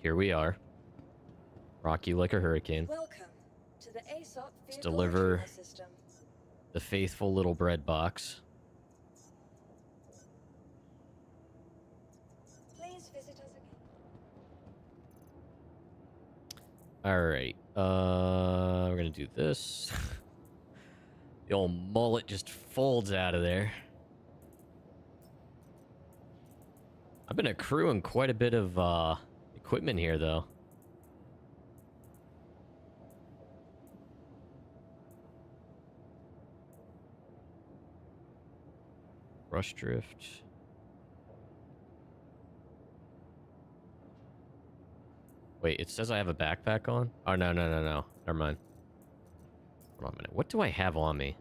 here we are. Rock you like a hurricane. Welcome to the ASOP Let's deliver system. the faithful little bread box. Please visit us again. Alright. We're gonna do this. The old mullet just folds out of there. I've been accruing quite a bit of equipment here, though. Rush drift. Wait, it says I have a backpack on? Oh, no. Never mind. Hold on a minute. What do I have on me?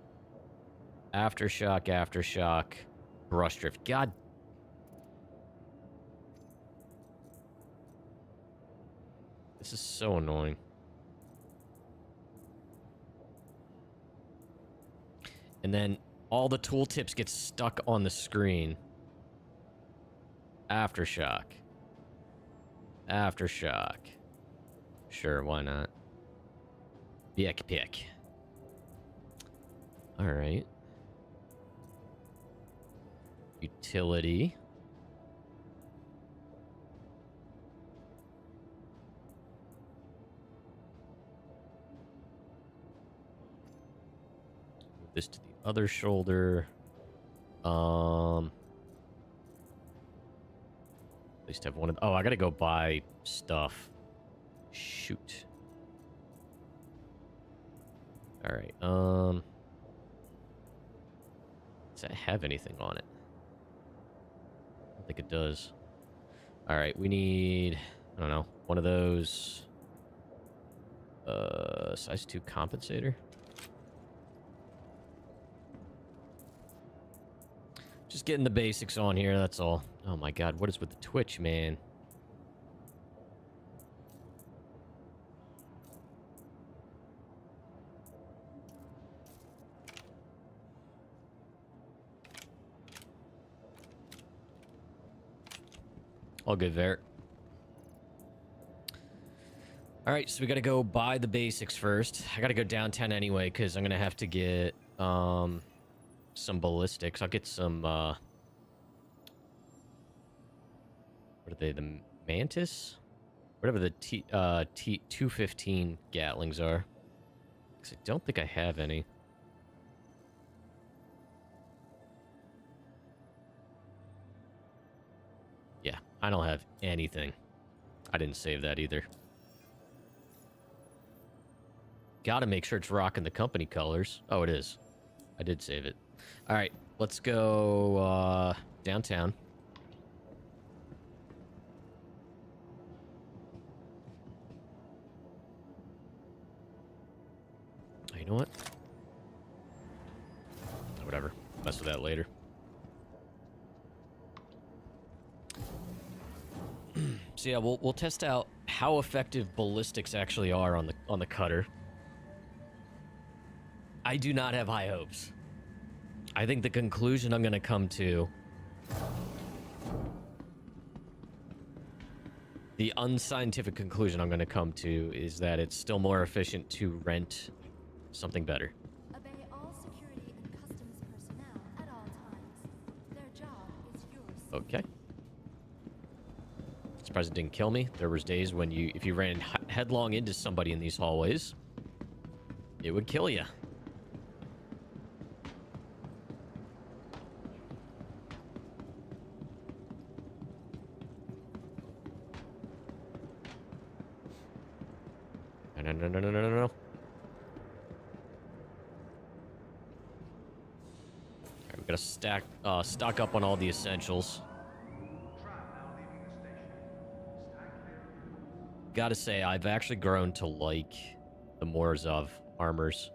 Aftershock, brush drift. God. This is so annoying. And then all the tooltips get stuck on the screen. Aftershock. Sure, why not? Pick. Alright. Utility. Move this to the other shoulder. At least have one of... Oh, I gotta go buy stuff. Shoot. Alright, does that have anything on it? I don't think it does. Alright, we need... I don't know. One of those... size 2 compensator? Just getting the basics on here, that's all. Oh my god, what is with the Twitch, man? All good, Vert. Alright, so we gotta go buy the basics first. I gotta go downtown anyway, because I'm gonna have to get, some ballistics. I'll get some, what are they, the Mantis? Whatever the T215 Gatlings are. Because I don't think I have any. Yeah, I don't have anything. I didn't save that either. Gotta make sure it's rocking the company colors. Oh, it is. I did save it. Alright, let's go downtown. Oh, you know what? Whatever. Mess with that later. So yeah, we'll test out how effective ballistics actually are on the cutter. I do not have high hopes. I think the conclusion I'm going to come to... The unscientific conclusion I'm going to come to is that it's still more efficient to rent something better. Obey all security and customs personnel at all times. Their job is yours. Okay. Surprised it didn't kill me. There was days when if you ran headlong into somebody in these hallways, it would kill you. No. Alright, we gotta stock up on all the essentials. Gotta say, I've actually grown to like the Morozov armors.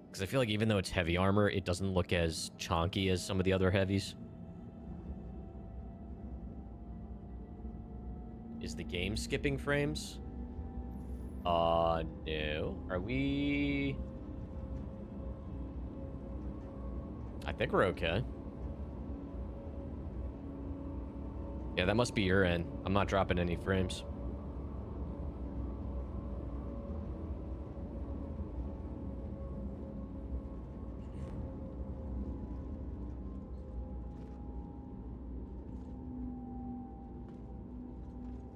Because I feel like even though it's heavy armor, it doesn't look as chonky as some of the other heavies. Is the game skipping frames? No. Are we... I think we're okay. Yeah, that must be your end. I'm not dropping any frames.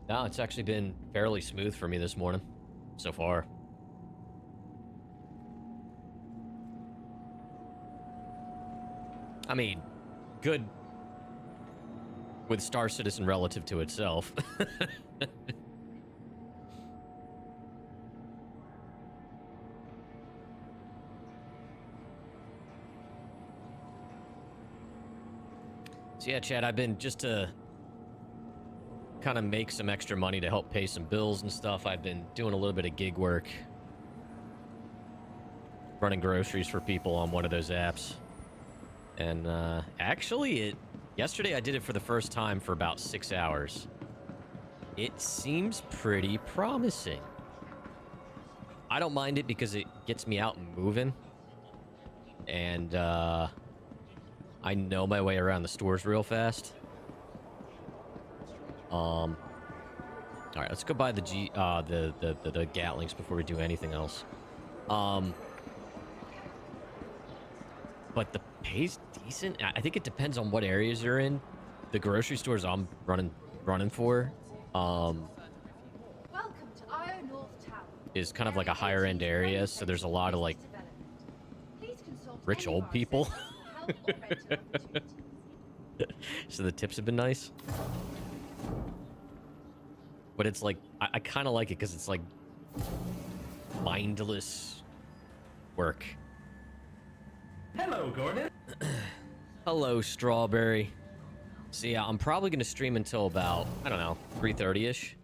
No, it's actually been fairly smooth for me this morning so far. I mean, good with Star Citizen relative to itself. So yeah, Chad, I've been just to kind of make some extra money to help pay some bills and stuff. I've been doing a little bit of gig work, running groceries for people on one of those apps. And actually, yesterday I did it for the first time for about 6 hours. It seems pretty promising. I don't mind it because it gets me out and moving. And I know my way around the stores real fast. All right, let's go buy the the Gatlings before we do anything else. But the pay's decent. I think it depends on what areas you're in. The grocery stores I'm running for, Welcome to Iron North Town. is kind of like a higher end area, so there's a lot of like rich old people. So the tips have been nice. But it's like, I kind of like it because it's like mindless work. Hello, Gordon. Hello, Strawberry. So yeah, I'm probably going to stream until about, I don't know, 3:30-ish.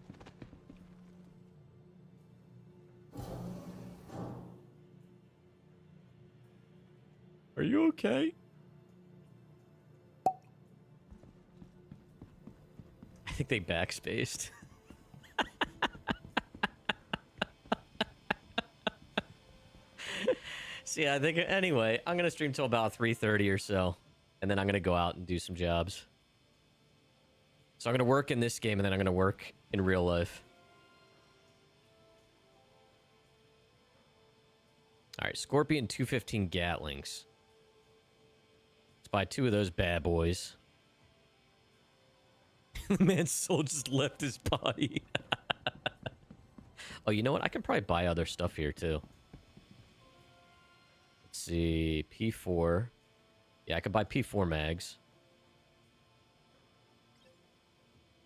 Are you okay? I think they backspaced. So yeah, I think anyway, I'm gonna stream till about 3:30 or so, and then I'm gonna go out and do some jobs. So I'm gonna work in this game, and then I'm gonna work in real life. All right, Scorpion 215 Gatlings. Let's buy 2 of those bad boys. The man's soul just left his body. Oh, you know what? I can probably buy other stuff here too. Let's see, P4. Yeah, I could buy P4 mags.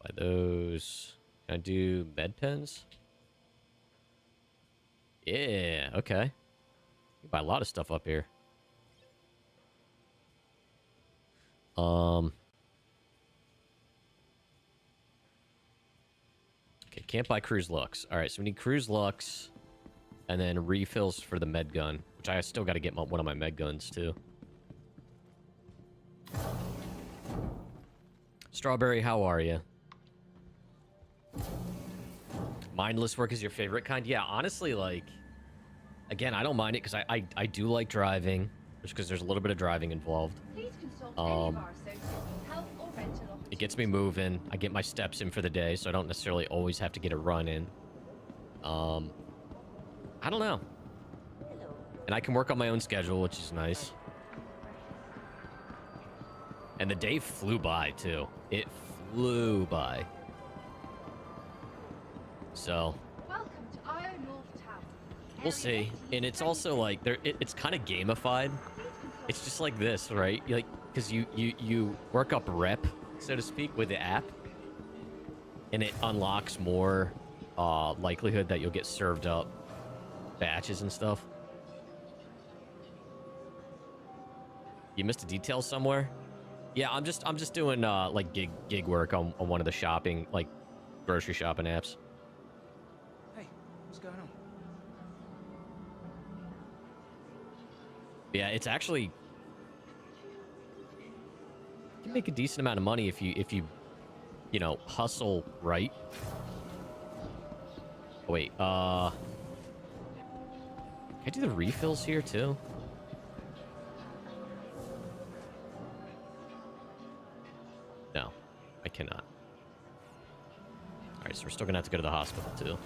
Buy those. Can I do med pens? Yeah, okay. You can buy a lot of stuff up here. Okay, can't buy Cruise Lux. All right, so we need Cruise Lux, and then refills for the med gun, which I still got to get one of my med guns too. Strawberry, how are you? Mindless work is your favorite kind? Yeah, honestly, like, again, I don't mind it because I do like driving, just because there's a little bit of driving involved. Please consult any of our associates with health or rental It gets me moving. I get my steps in for the day, so I don't necessarily always have to get a run in. I don't know. And I can work on my own schedule, which is nice. And the day flew by, too. It flew by. So, Welcome to Iron North Town. we'll see. And it's also like, it's kind of gamified. It's just like this, right? Like, because you work up rep, so to speak, with the app. And it unlocks more likelihood that you'll get served up batches and stuff. You missed a detail somewhere? Yeah, I'm just doing like gig work on one of the shopping, like grocery shopping apps. Hey, what's going on? Yeah, it's actually, you can make a decent amount of money if you know, hustle right. Oh, wait, can I do the refills here too? No, I cannot. All right, so we're still gonna have to go to the hospital too.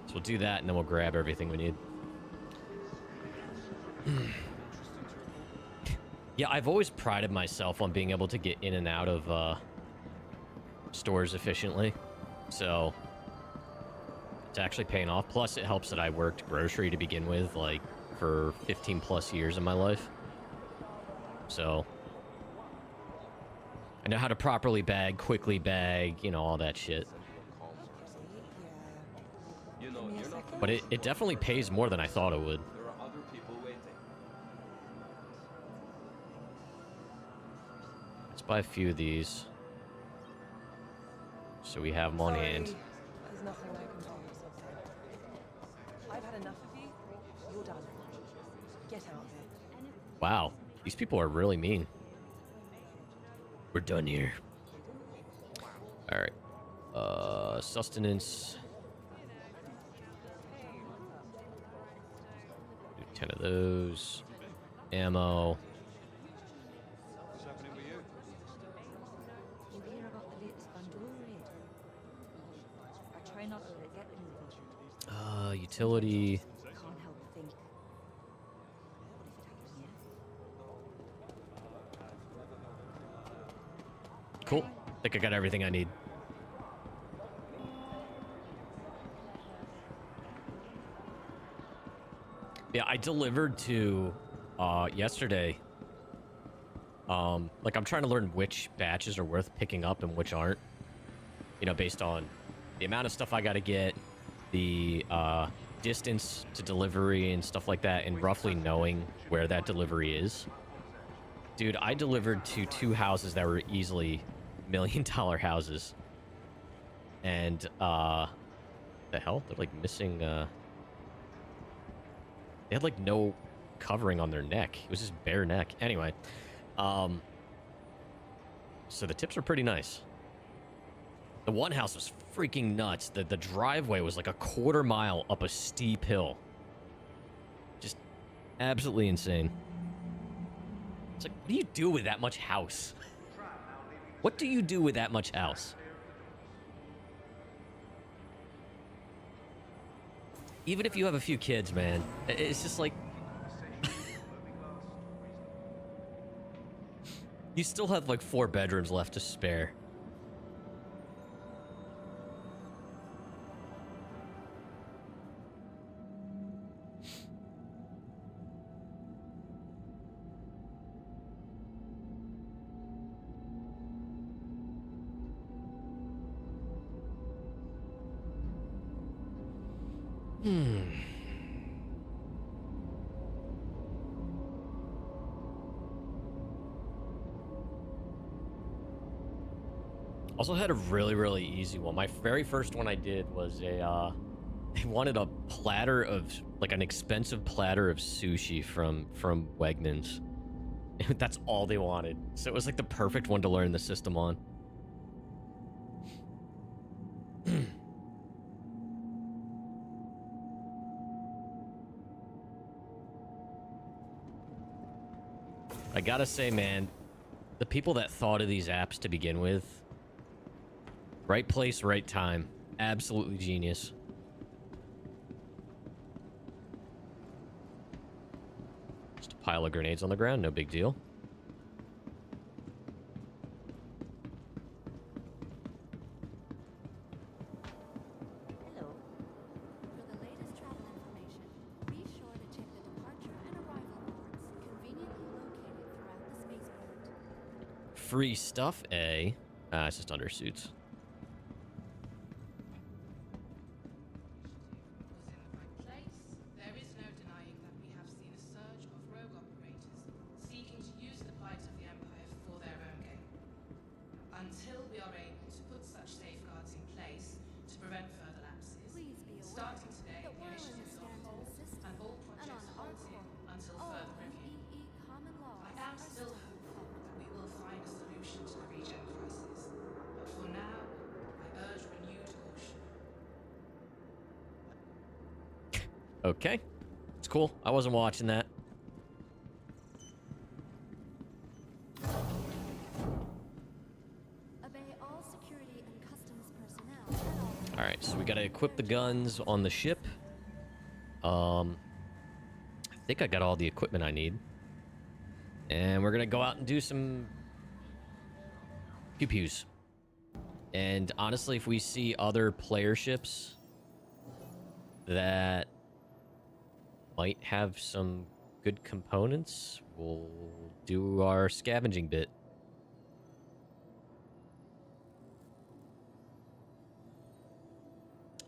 So we'll do that, and then we'll grab everything we need. Yeah, I've always prided myself on being able to get in and out of stores efficiently. So it's actually paying off. Plus, it helps that I worked grocery to begin with, like, for 15 plus years of my life. So I know how to properly bag, quickly bag, you know, all that shit. But it definitely pays more than I thought it would. There are other people waiting. Let's buy a few of these, so we have them on hand. There's nothing I can do or something. I've had enough of you. You're done. Get out of here. Wow, these people are really mean. We're done here. All right. Sustenance. Do 10 of those. Ammo. What's happening with you? You hear about the latest Bandura raid? I try not to let it get to me. Utility. Can't help but think. What if it happened here? Cool. I think I got everything I need. Yeah, I delivered to yesterday. Like, I'm trying to learn which batches are worth picking up and which aren't. You know, based on the amount of stuff I got to get, the distance to delivery and stuff like that, and roughly knowing where that delivery is. Dude, I delivered to 2 houses that were easily $1 million houses. And, the hell? They're, like, missing, they had, like, no covering on their neck. It was just bare neck. Anyway, so the tips are pretty nice. The one house was freaking nuts. The driveway was like a 1/4 mile up a steep hill. Just absolutely insane. It's like, what do you do with that much house? What do you do with that much house? Even if you have a few kids, man, it's just like... you still have like 4 bedrooms left to spare. Also had a really easy one. My very first one I did was a, they wanted a platter of, like an expensive platter of sushi from Wegmans. That's all they wanted. So it was like the perfect one to learn the system on. I gotta say, man, the people that thought of these apps to begin with, right place, right time, absolutely genius. Just a pile of grenades on the ground, no big deal. Hello. For the latest travel information, be sure to check the departure and arrival ports conveniently located throughout the spaceport. Free stuff, eh? It's just undersuits. Place, there is no denying that we have seen a surge of rogue operators seeking to use the plight of the Empire for their own gain. Until we are able to put such safeguards in place to prevent further lapses, Please be aware starting today, that the we're in initiative the is on standard hold system, and all and on projects our halted core, until all further review. MEE common laws I am are still still hopeful that we will find a solution to the regen crisis, but for now, I urge renewed caution. Okay. It's cool. I wasn't watching that. obey all security and customs personnel at all times. Alright, so we gotta equip the guns on the ship. I think I got all the equipment I need. And we're gonna go out and do some pew-pews. And honestly, if we see other player ships that might have some good components, we'll do our scavenging bit.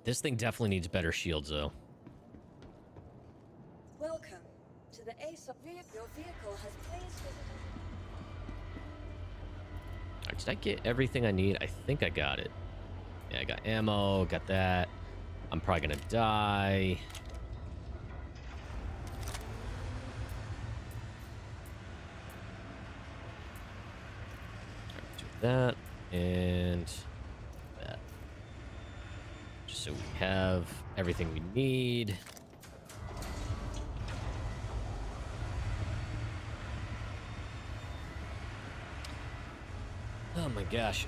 This thing definitely needs better shields, though. Welcome to the ASOP vehicle. Your vehicle has please visited. All right, did I get everything I need? I think I got it. Yeah, I got ammo, got that. I'm probably gonna die. All right, do that and that. Just so we have everything we need. Oh my gosh.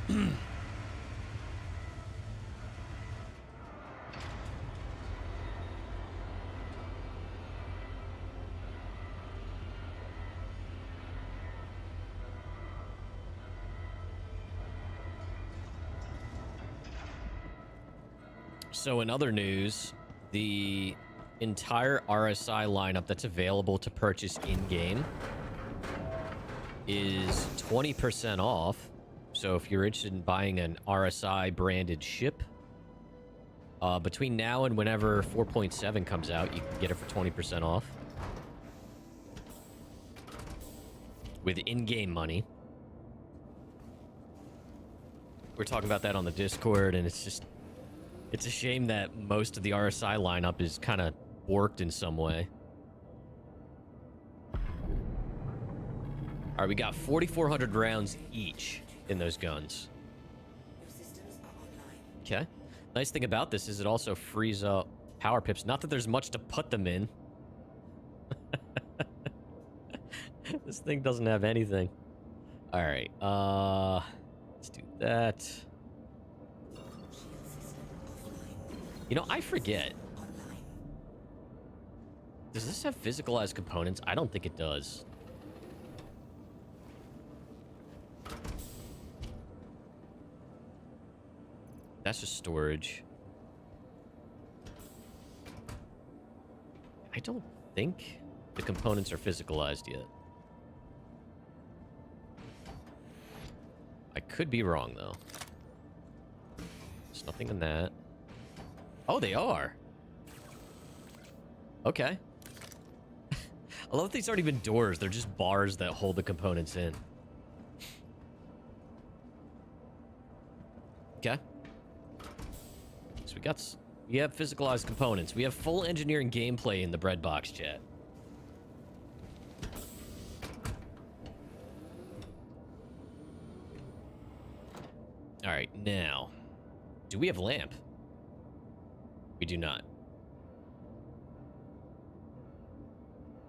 So in other news, the entire RSI lineup that's available to purchase in-game is 20% off. So if you're interested in buying an RSI branded ship, between now and whenever 4.7 comes out, you can get it for 20% off. With in-game money. We're talking about that on the Discord, and it's just... It's a shame that most of the RSI lineup is kind of borked in some way. All right, we got 4,400 rounds each in those guns. Okay. Nice thing about this is it also frees up power pips. Not that there's much to put them in. This thing doesn't have anything. All right. Let's do that. You know, I forget. Does this have physicalized components? I don't think it does. That's just storage. I don't think the components are physicalized yet. I could be wrong, though. There's nothing in that. Oh, they are. Okay. I love these aren't even doors. They're just bars that hold the components in. Okay. So we have physicalized components. We have full engineering gameplay in the bread box chat. All right, now, do we have lamp? We do not.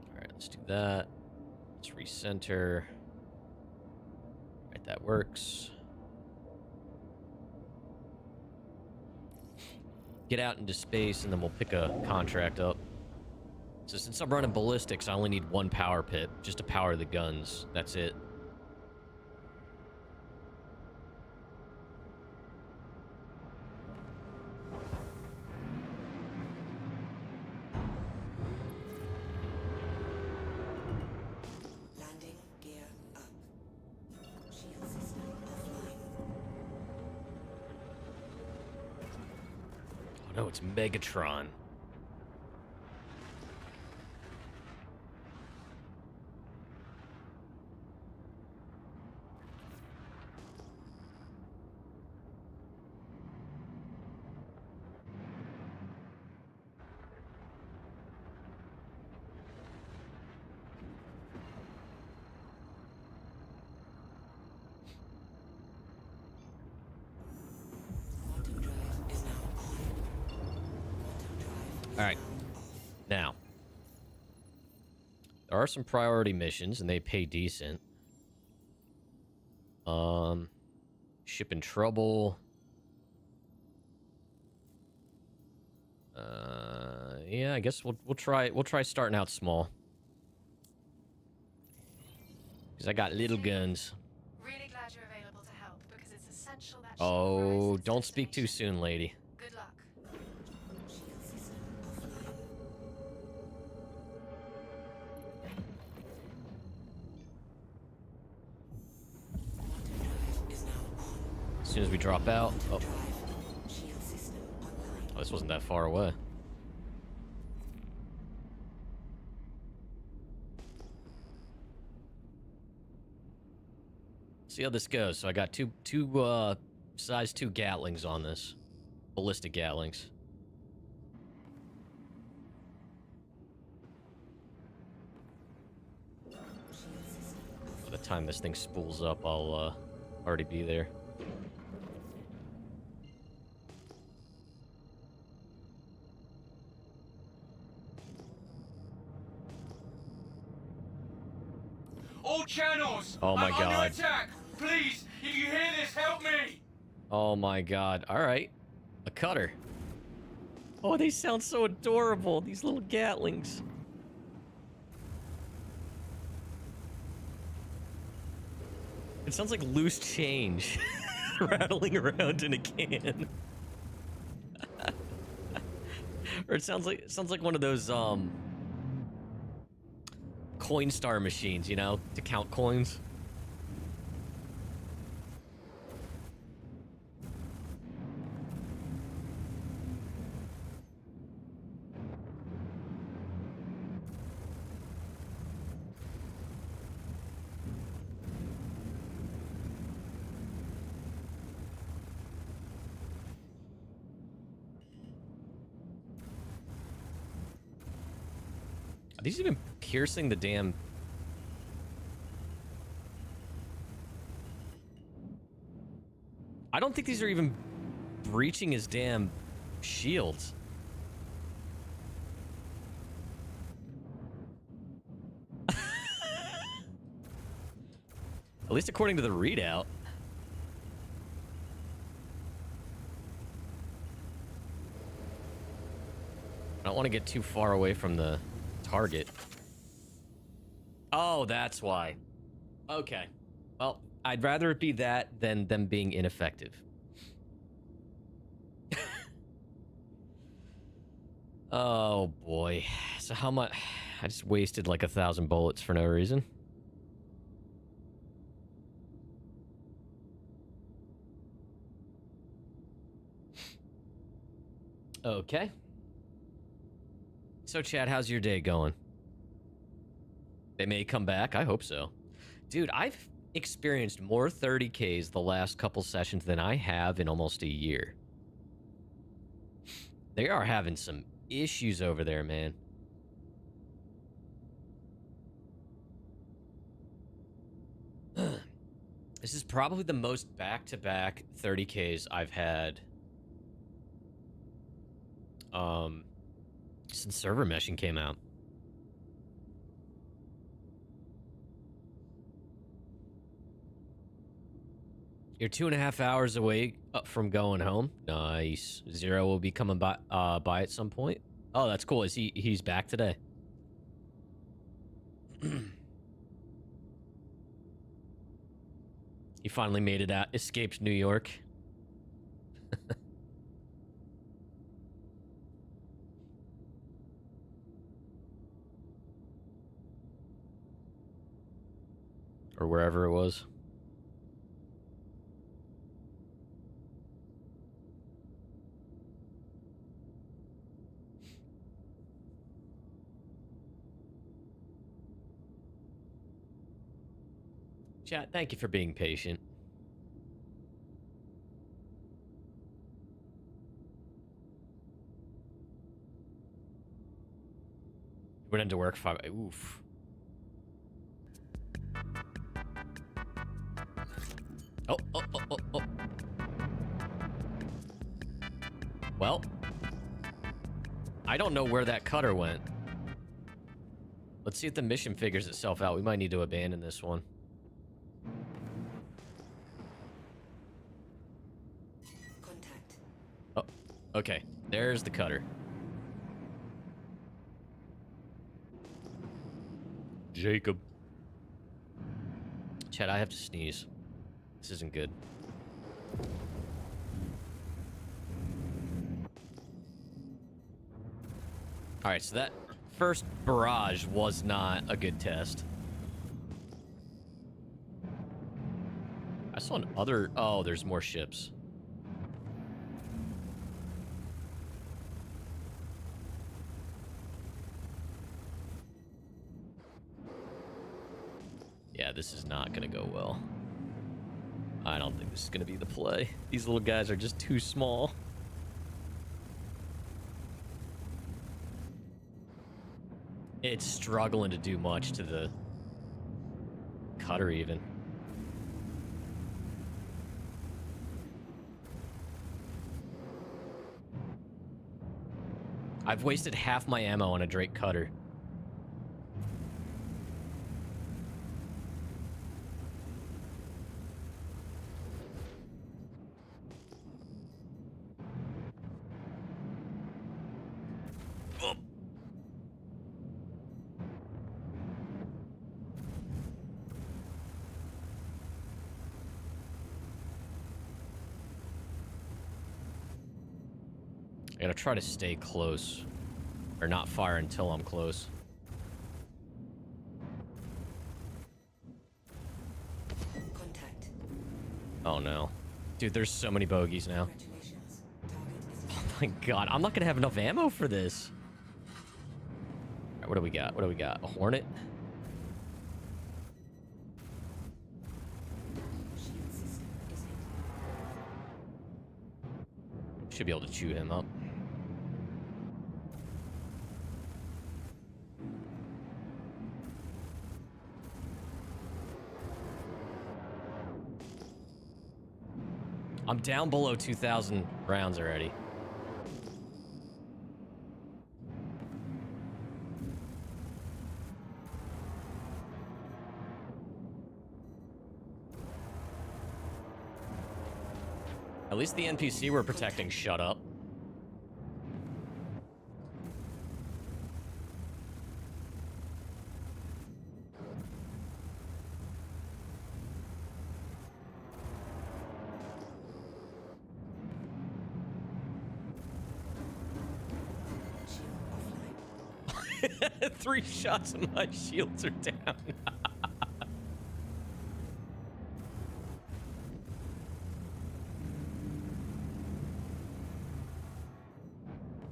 All right, let's do that. Let's recenter. All right, that works. Get out into space, and then we'll pick a contract up. So since I'm running ballistics, I only need one power pit just to power the guns. That's it. Landing gear up. Shield system offline. Oh no, it's Megatron. Quantum drive is now on. Quantum drive. All right. Now, there are some priority missions, and they pay decent. Ship in trouble. Yeah, I guess we'll try starting out small. Because I got little guns. Really glad you're available to help because it's essential that Oh, don't speak too soon, lady. Good luck. Shield system offline. Quantum drive is now on. As soon as we drop out. Oh, Drive. Shield system online. oh, this wasn't that far away. See how this goes. So I got two size 2 Gatlings on this. Ballistic Gatlings. Shield system By the time this thing spools up, I'll already be there. All channels! Oh my I'm under God. attack! Please, if you hear this, help me! Oh my god. Alright. A cutter. Oh, they sound so adorable, these little Gatlings. It sounds like loose change rattling around in a can. Or it sounds like one of those Coinstar machines, you know, to count coins. Are these even piercing the damn... I don't think these are even breaching his damn shields. At least according to the readout. I don't want to get too far away from the target. Oh, that's why. Okay. Well, I'd rather it be that than them being ineffective. Oh, boy. So how much... I just wasted like 1,000 bullets for no reason. Okay. So, Chad, how's your day going? They may come back. I hope so. Dude, I've experienced more 30Ks the last couple sessions than I have in almost a year. They are having some issues over there, man. This is probably the most back-to-back 30Ks I've had since server meshing came out. You're 2.5 hours away from going home. Nice. Zero will be coming by at some point. Oh, that's cool. Is he's back today? He finally made it out. Escaped New York. Or wherever it was. Chat, thank you for being patient. Went into work 5. Oof. Oh. Well, I don't know where that cutter went. Let's see if the mission figures itself out. We might need to abandon this one. Contact. Oh, okay. There's the cutter. Jacob. Chad, I have to sneeze. This isn't good. All right, so that first barrage was not a good test. I saw an other... Oh, there's more ships. Yeah, this is not going to go well. I don't think this is going to be the play. These little guys are just too small. It's struggling to do much to the cutter even. I've wasted half my ammo on a Drake cutter. I gotta try to stay close. Or not fire until I'm close. Contact. Oh no. Dude, there's so many bogeys now. Congratulations. Target is Oh my god, I'm not gonna have enough ammo for this. Alright, what do we got? What do we got? A Hornet? shield system is hit. Should be able to chew him up. I'm down below 2,000 rounds already. At least the NPC we're protecting shut up. Shield offline. 3 shots and my shields are down.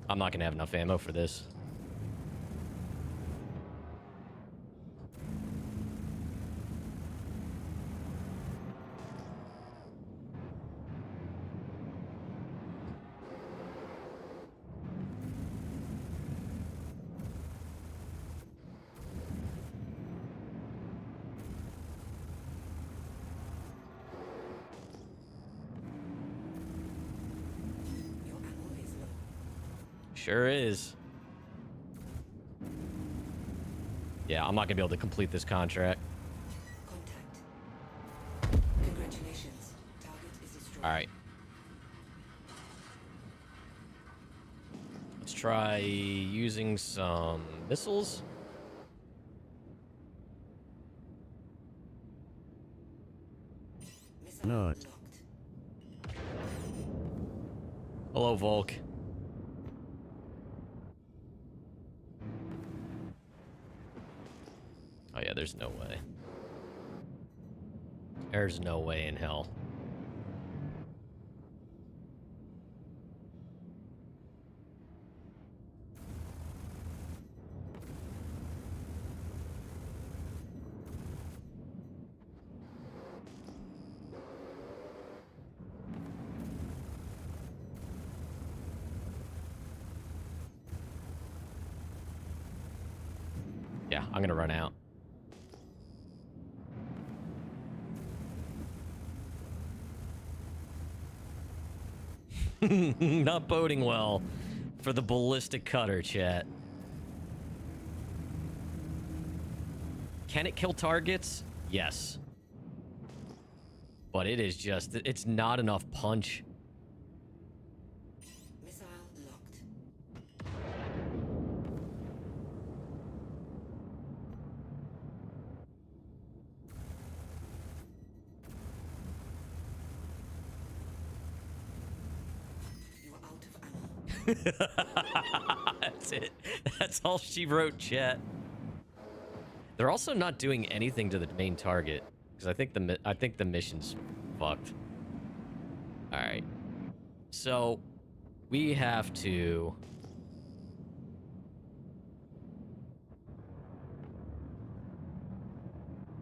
I'm not gonna have enough ammo for this. Your ammo is low. Sure is. Yeah, I'm not gonna be able to complete this contract. Contact. Congratulations. Target is destroyed. All right. Let's try using some missiles. Missile No. locked. Hello, Volk. Oh yeah, there's no way. There's no way in hell. Yeah, I'm gonna run out. Not boding well for the ballistic cutter, chat. Can it kill targets? Yes. But it is just, it's not enough punch. Missile locked. You are out of ammo. That's it. That's all she wrote, chat. They're also not doing anything to the main target because I think the mission's fucked. All right. So we have to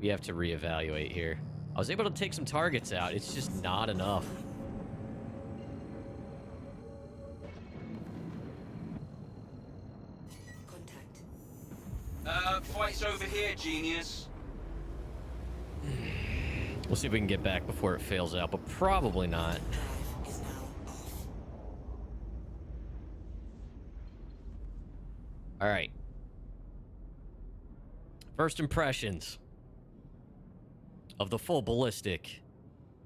reevaluate here. I was able to take some targets out. It's just not enough. Fight's over here, genius. We'll see if we can get back before it fails out, but probably not. All right. First impressions of the full ballistic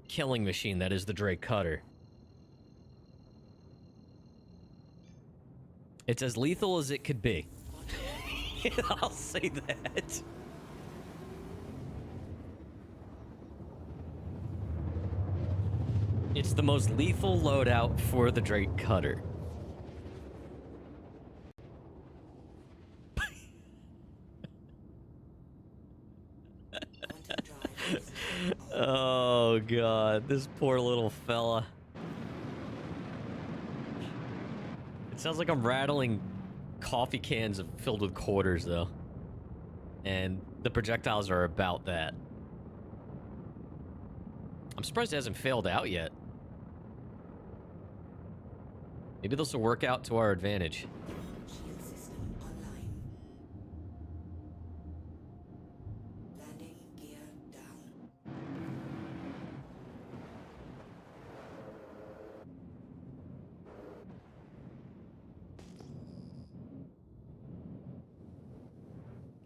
killing machine that is the Drake Cutter. It's as lethal as it could be. I'll say that. It's the most lethal loadout for the Drake Cutter. Oh god, this poor little fella. It sounds like I'm rattling coffee cans filled with quarters though. And the projectiles are about that. I'm surprised it hasn't failed out yet. Maybe this will work out to our advantage. Shield system online. Landing gear down.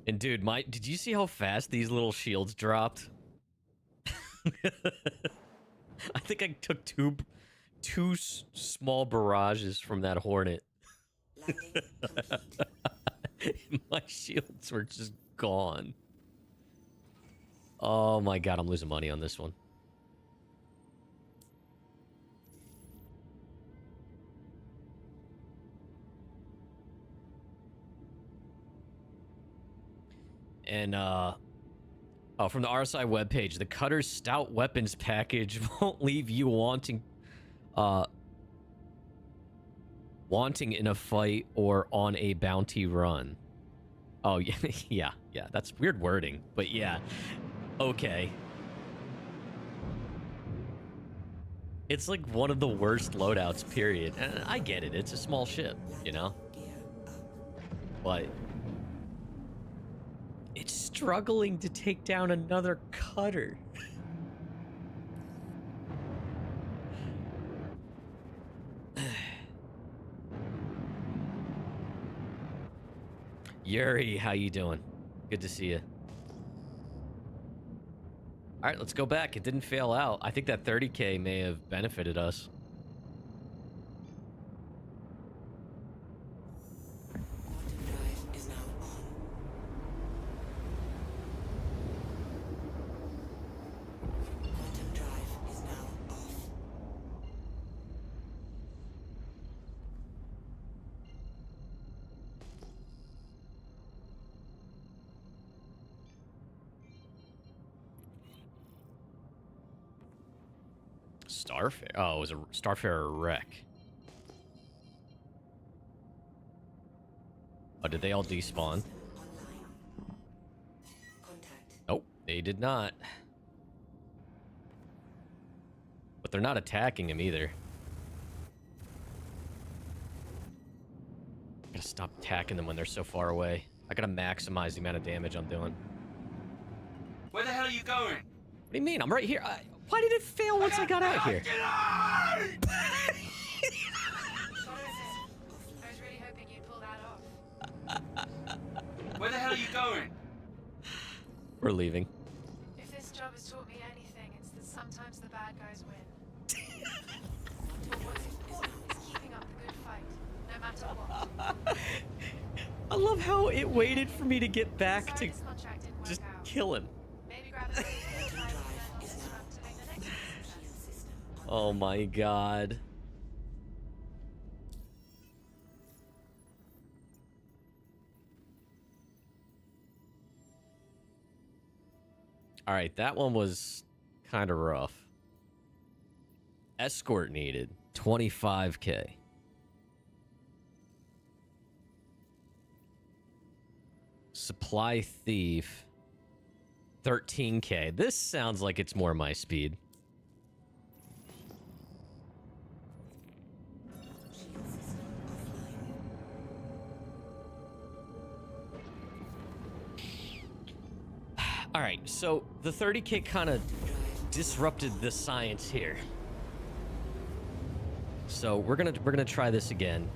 And dude, did you see how fast these little shields dropped? I think I took two small barrages from that Hornet. Landing complete. My shields were just gone. Oh my god, I'm losing money on this one. And, from the RSI webpage, the Cutter's stout weapons package won't leave you wanting in a fight or on a bounty run. Oh, yeah, yeah, that's weird wording, but yeah, okay. It's like one of the worst loadouts, period. And I get it, it's a small ship, you know? But it's struggling to take down another cutter. Yuri, how you doing? Good to see you. All right, let's go back. It didn't fail out. I think that 30K may have benefited us. Quantum drive is now on. Quantum drive is now off. Starfare? Oh, it was a Starfarer wreck. Oh, did they all despawn? Online. Contact. Nope, they did not. But they're not attacking him either. I gotta stop attacking them when they're so far away. I gotta maximize the amount of damage I'm doing. Where the hell are you going? What do you mean? I'm right here. Why did it fail once I got out here? I was really hoping you'd pull that off. Where the hell are you going? We're leaving. If this job has taught me anything, it's that sometimes the bad guys win. But what's important is keeping up the good fight, no matter what. I love how it waited for me to get back Sorry to this contract didn't work just out. kill him. Maybe grab a break and try and then this one to make the next one. Shield system on. Oh my god. All right, that one was kind of rough. Escort needed 25K. Supply thief 13K. This sounds like it's more my speed. All right, so the 30K kind of disrupted the science here. So we're gonna try this again.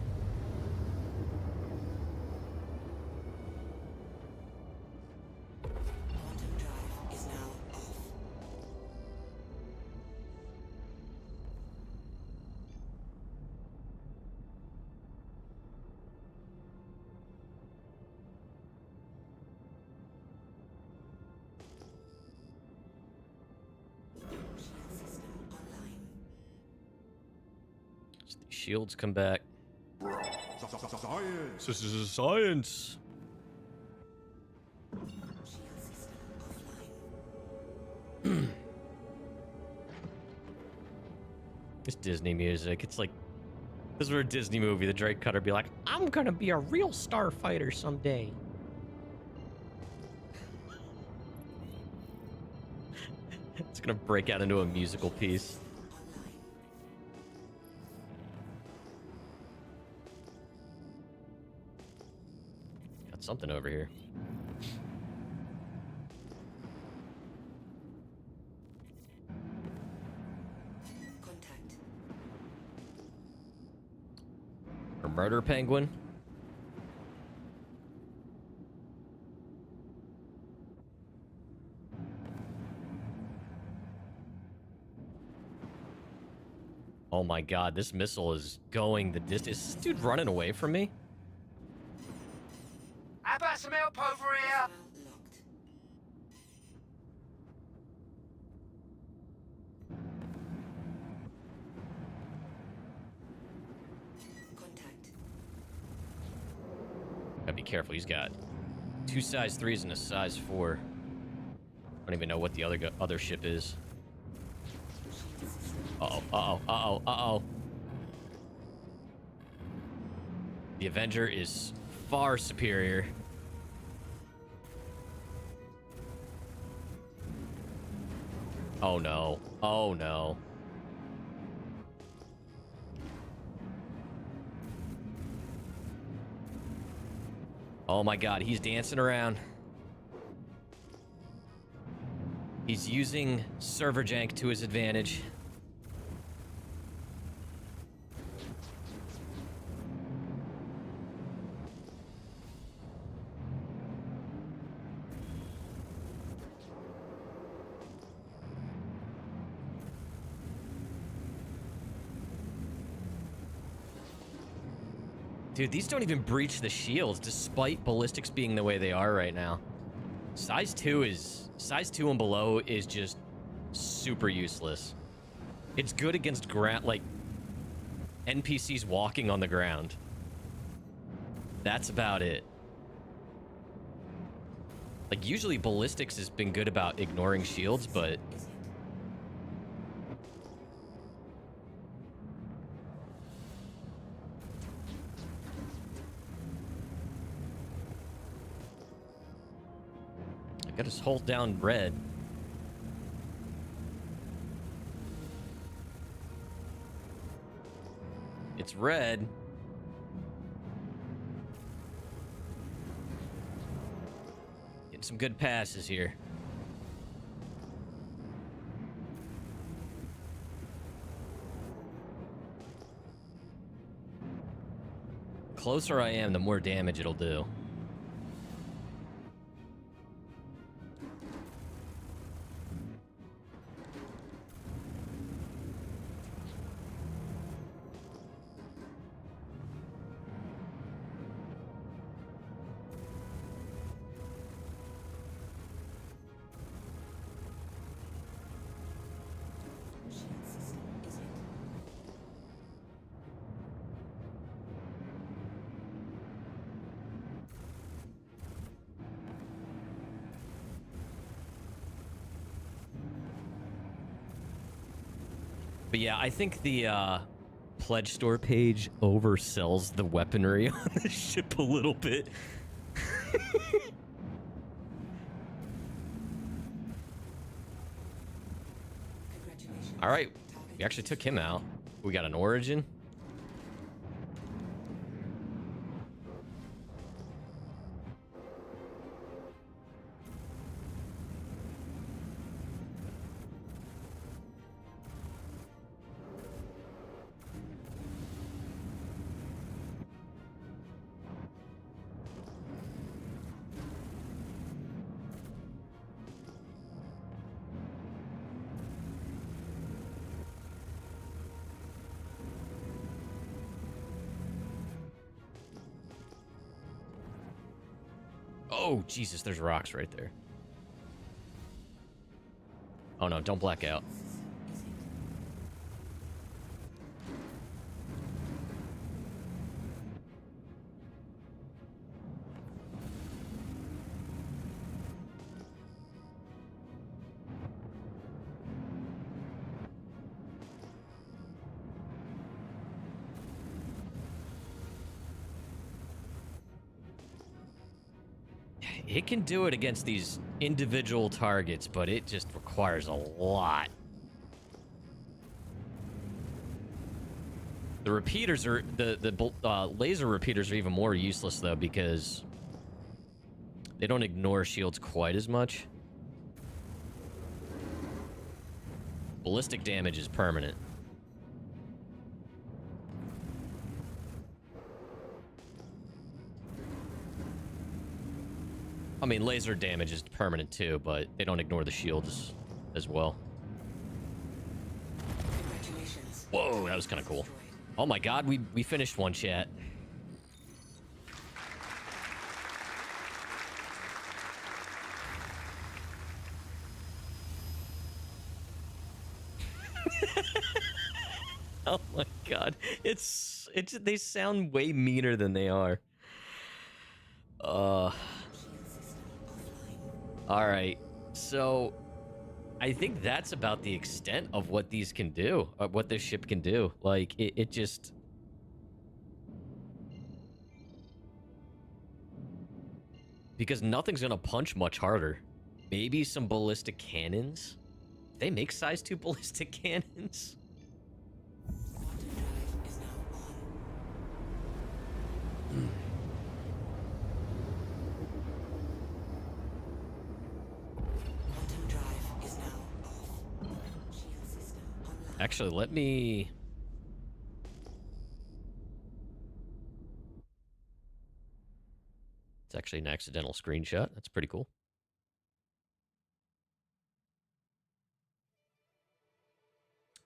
Quantum drive is now off. Shield system online. So the shields come back. Science. This is science. Shield system offline. It's Disney music. It's like, this were a Disney movie. The Drake Cutter be like, I'm gonna be a real starfighter someday. It's gonna break out into a musical piece. Got something over here. Contact. A murder penguin. Oh my god, this missile is going the distance. Is this dude running away from me? How about some help over here? Locked. Contact. Gotta be careful. He's got 2 size 3s and a size 4. I don't even know what the other ship is. Uh-oh, uh-oh, uh-oh, uh-oh. The Avenger is far superior. Oh no. Oh no. Oh my god, he's dancing around. He's using server jank to his advantage. Dude, these don't even breach the shields, despite ballistics being the way they are right now. Size 2 and below is just super useless. It's good against like NPCs walking on the ground. That's about it. Like, usually ballistics has been good about ignoring shields, but I gotta just hold down red. It's red. Getting some good passes here. The closer I am, the more damage it'll do. Shield system is it. But yeah, I think the pledge store page oversells the weaponry on the ship a little bit. All right, we actually took him out. We got an origin. Oh, Jesus, there's rocks right there. Oh, no, don't black out. It can do it against these individual targets, but it just requires a lot. The repeaters are the laser repeaters are even more useless though because they don't ignore shields quite as much. Ballistic damage is permanent. I mean, laser damage is permanent too, but they don't ignore the shields as well. Whoa, that was kind of cool. Oh my god, we finished one, chat. Oh my god. It's they sound way meaner than they are. Alright, so I think that's about the extent of what these can do, what this ship can do. Like, it just... Because nothing's gonna punch much harder. Maybe some ballistic cannons? They make size 2 ballistic cannons? Actually, let me... It's actually an accidental screenshot. That's pretty cool.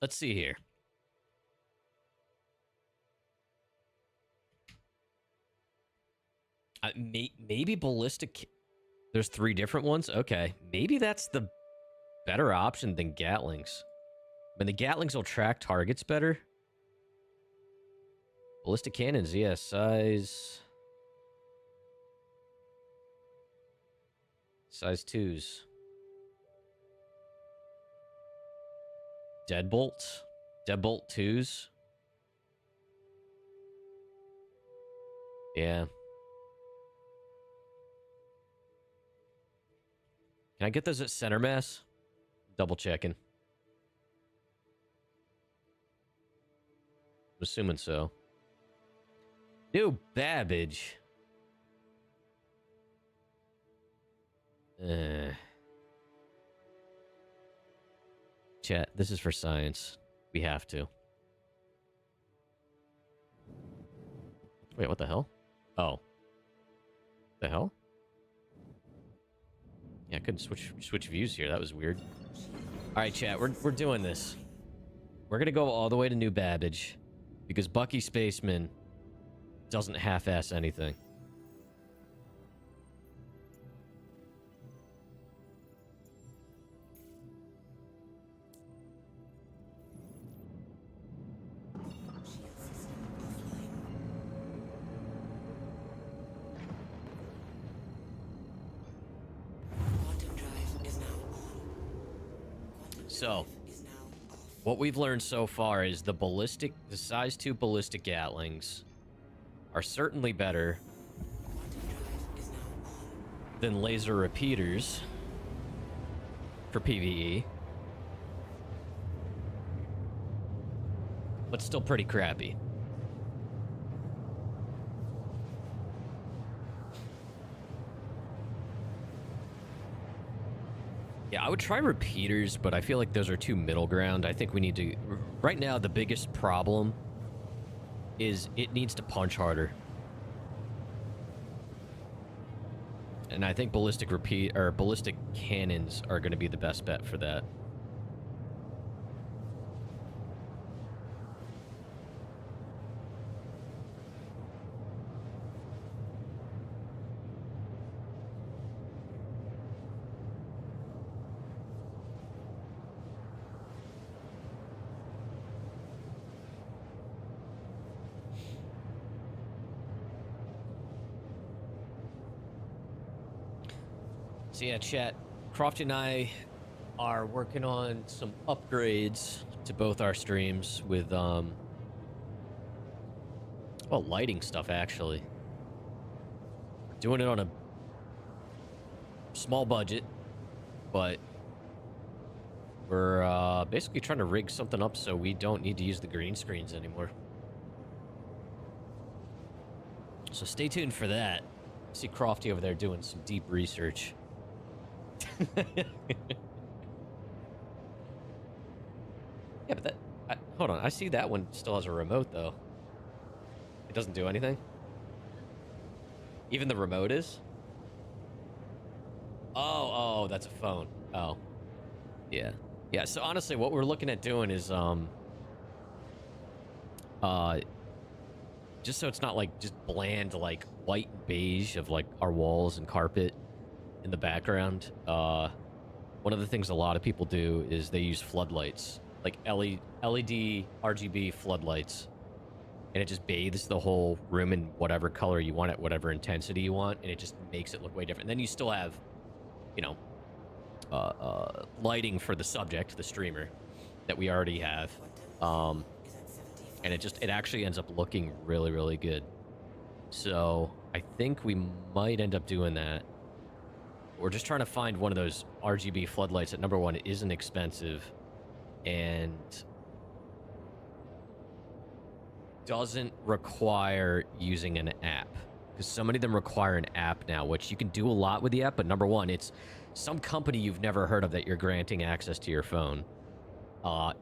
Let's see here. Maybe ballistic... There's 3 different ones? Okay. Maybe that's the better option than Gatlings. I mean, the Gatlings will track targets better. Ballistic cannons, yeah, size 2s. Deadbolt 2s. Yeah. Can I get those at center mass? Double checking. I'm assuming so. New Babbage. Chat, this is for science. We have to. Wait, what the hell? Oh. The hell? Yeah, I couldn't switch views here. That was weird. All right, chat, we're doing this. We're gonna go all the way to New Babbage because Bucky Spaceman doesn't half-ass anything. So, What we've learned so far is the size 2 ballistic Gatlings are certainly better than laser repeaters for PvE. But still pretty crappy. Yeah, I would try repeaters, but I feel like those are too middle ground. I think we need to... Right now, the biggest problem is it needs to punch harder. And I think ballistic cannons are going to be the best bet for that. So yeah, chat, Crofty and I are working on some upgrades to both our streams with, well, lighting stuff, actually. We're doing it on a small budget, but we're basically trying to rig something up so we don't need to use the green screens anymore. So stay tuned for that. See Crofty over there doing some deep research. Yeah, but that... hold on, I see that one still has a remote, though. It doesn't do anything? Even the remote is? Oh, that's a phone. Oh. Yeah. Yeah, so honestly, what we're looking at doing is, just so it's not, like, just bland, like, white and beige of, like, our walls and carpet in the background. One of the things a lot of people do is they use floodlights, like LED RGB floodlights, and it just bathes the whole room in whatever color you want it, whatever intensity you want, and it just makes it look way different. And then you still have, you know, lighting for the subject, the streamer, that we already have, and it actually ends up looking really, really good. So I think we might end up doing that. We're just trying to find one of those RGB floodlights that, number one, isn't expensive and doesn't require using an app. Because so many of them require an app now, which you can do a lot with the app, but number one, it's some company you've never heard of that you're granting access to your phone.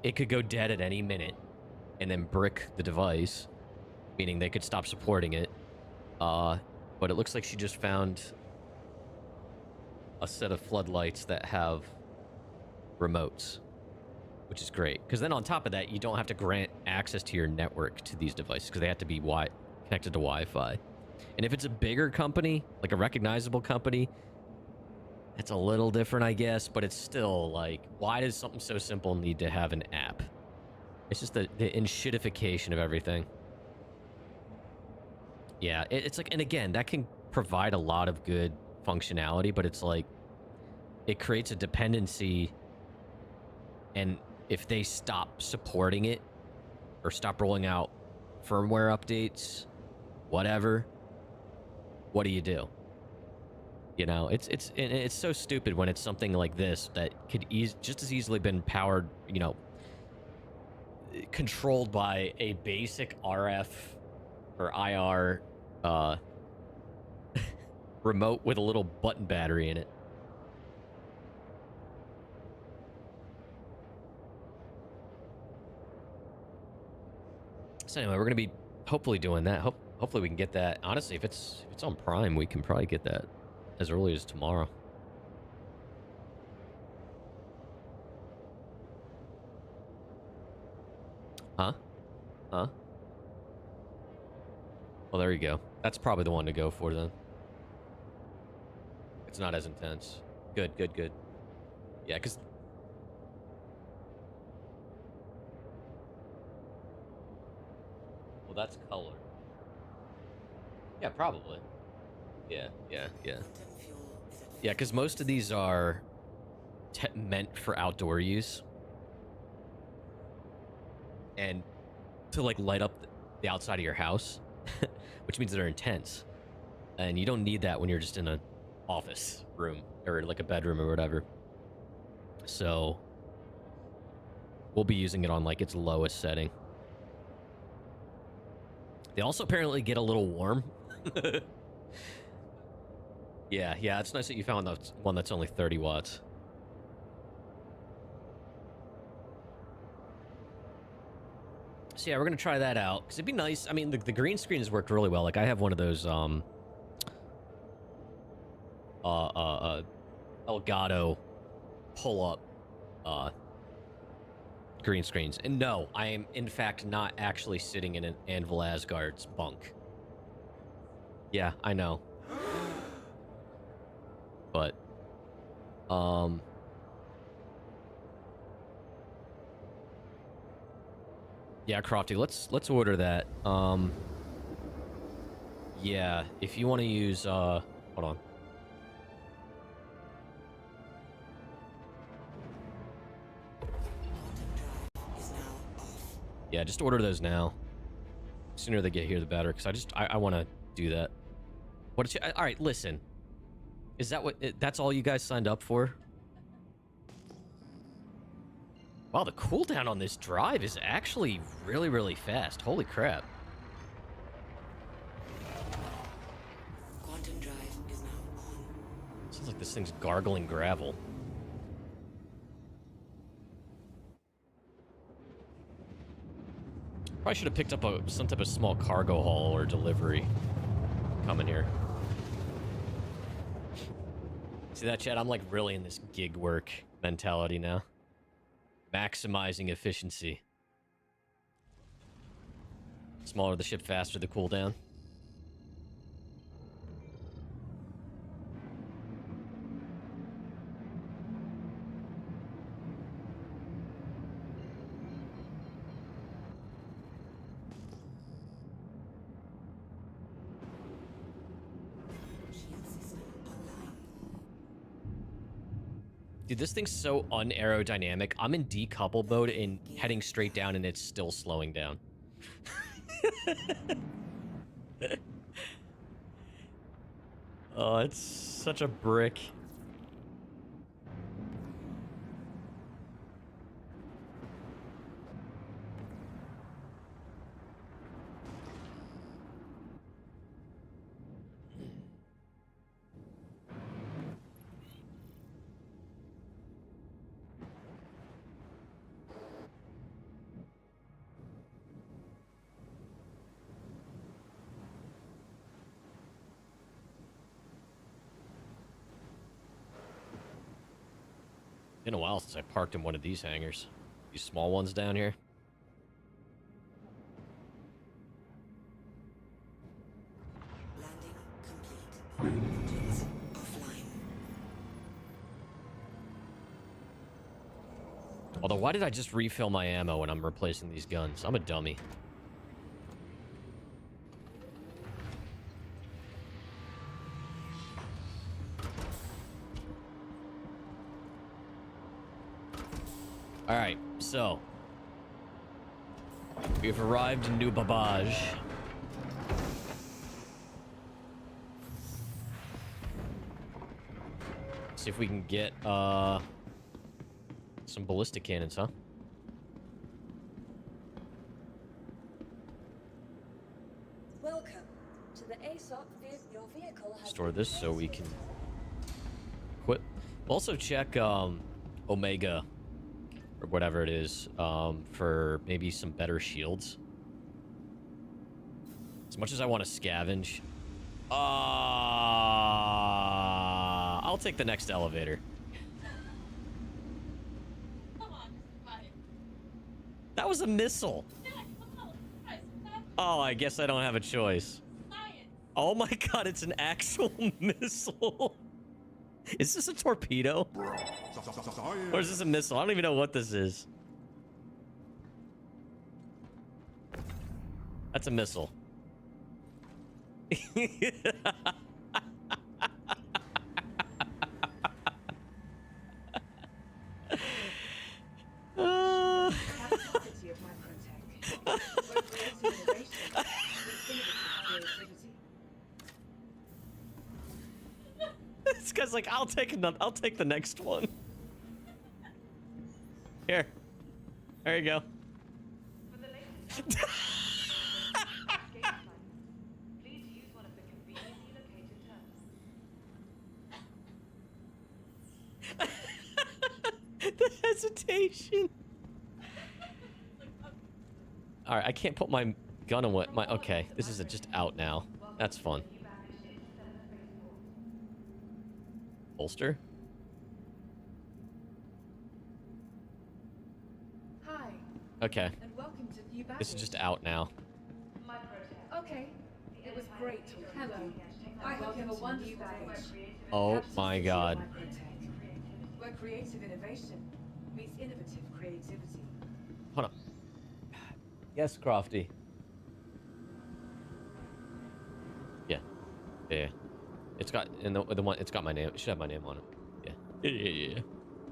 It could go dead at any minute and then brick the device, meaning they could stop supporting it. But it looks like she just found a set of floodlights that have remotes, which is great. Because then on top of that, you don't have to grant access to your network to these devices because they have to be connected to Wi-Fi. And if it's a bigger company, like a recognizable company, it's a little different, I guess, but it's still like, why does something so simple need to have an app? It's just the enshittification of everything. Yeah, it's like, and again, that can provide a lot of good functionality, but it's like, it creates a dependency, and if they stop supporting it or stop rolling out firmware updates, whatever, what do you do? You know, it's so stupid when it's something like this that could just as easily been powered, you know, controlled by a basic RF or IR remote with a little button battery in it. So anyway, we're gonna be hopefully doing that. Hopefully we can get that. Honestly, if it's on Prime, we can probably get that as early as tomorrow. Huh? Well, there you go. That's probably the one to go for then. It's not as intense. Good. Yeah, because... well, that's color. Yeah, probably. Yeah. Yeah, because most of these are meant for outdoor use. and to like light up the outside of your house, which means they're intense. And you don't need that when you're just in an office room or like a bedroom or whatever. So we'll be using it on like its lowest setting. They also apparently get a little warm. Yeah, it's nice that you found that one that's only 30 watts. So yeah, we're gonna try that out because it'd be nice. I mean, the green screen has worked really well. Like I have one of those Elgato pull-up green screens. And no, I am in fact not actually sitting in an Anvil Asgard's bunk. Yeah, I know. But yeah, Crofty, let's order that. Yeah, if you want to use hold on. Yeah, just order those now. The sooner they get here, the better. Because I want to do that. What? All right, listen. Is that what? That's all you guys signed up for? Wow, the cooldown on this drive is actually really, really fast. Holy crap! Quantum drive is now on. Sounds like this thing's gargling gravel. Probably should have picked up some type of small cargo haul or delivery coming here. See that, Chad? I'm like really in this gig work mentality now. Maximizing efficiency. Smaller the ship, faster the cooldown. Dude, this thing's so unaerodynamic. I'm in decouple mode and heading straight down and it's still slowing down. Oh, it's such a brick. Been a while since I parked in one of these hangars. These small ones down here. Landing complete. Engines offline. Although, why did I just refill my ammo when I'm replacing these guns? I'm a dummy. Alright, so we've arrived in New Babaj. See if we can get some ballistic cannons, huh? Welcome to the ASOP. Your vehicle has Store this so we can quit. We'll also check Omega or whatever it is for maybe some better shields. As much as I want to scavenge, I'll take the next elevator. That was a missile. Oh, I guess I don't have a choice. Oh my god, it's an actual missile. Is this a torpedo? Or is this a missile? I don't even know what this is. That's a missile. This guy's like, I'll take the next one. Here. There you go. For the latest game time, please use one of the conveniently located terms. The hesitation. All right, I can't put my gun away. Okay, this is just out now. That's fun. Holster. Hi, Okay, and welcome to New this is just out now. Okay, it was great. Hello. I hope you have a wonderful day. Oh my God. Where creative innovation meets innovative creativity. Hold up. Yes, Crofty. Yeah. Yeah. It's got in the one. It's got my name. It should have my name on it. Yeah.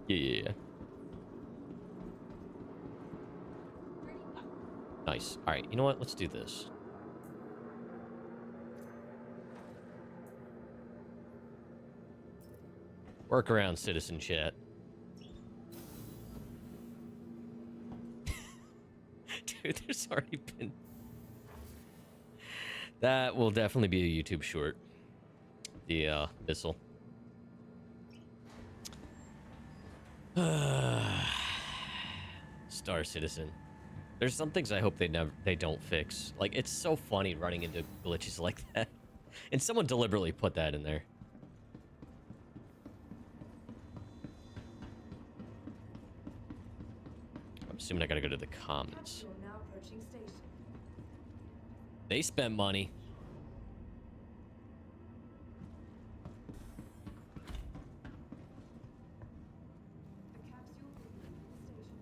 Yeah. Nice. All right. You know what? Let's do this. Work around, citizen chat. Dude, there's already been... That will definitely be a YouTube short. The, missile. Star Citizen. There's some things I hope they don't fix. Like, it's so funny running into glitches like that. And someone deliberately put that in there. I'm assuming I gotta go to the commons. Capsule now approaching station. They spent money. The capsule will be at the station.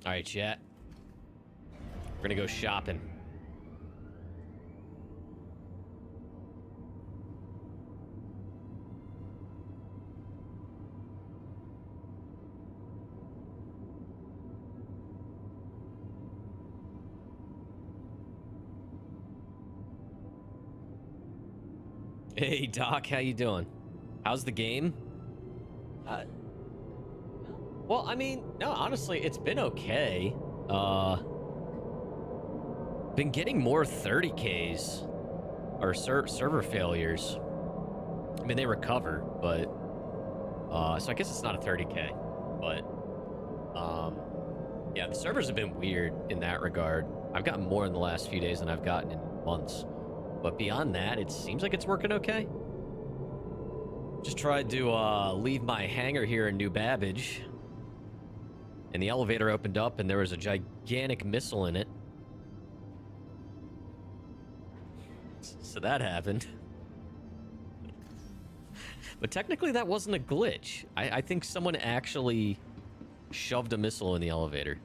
All right, chat. We're gonna go shopping. Hey, Doc, how you doing? How's the game? Well, I mean, no, honestly, it's been okay. Been getting more 30Ks or server failures. I mean, they recover, but so I guess it's not a 30K, but yeah, the servers have been weird in that regard. I've gotten more in the last few days than I've gotten in months. But beyond that, it seems like it's working okay. Just tried to leave my hangar here in New Babbage. And the elevator opened up and there was a gigantic missile in it. So that happened. But technically that wasn't a glitch. I think someone actually shoved a missile in the elevator.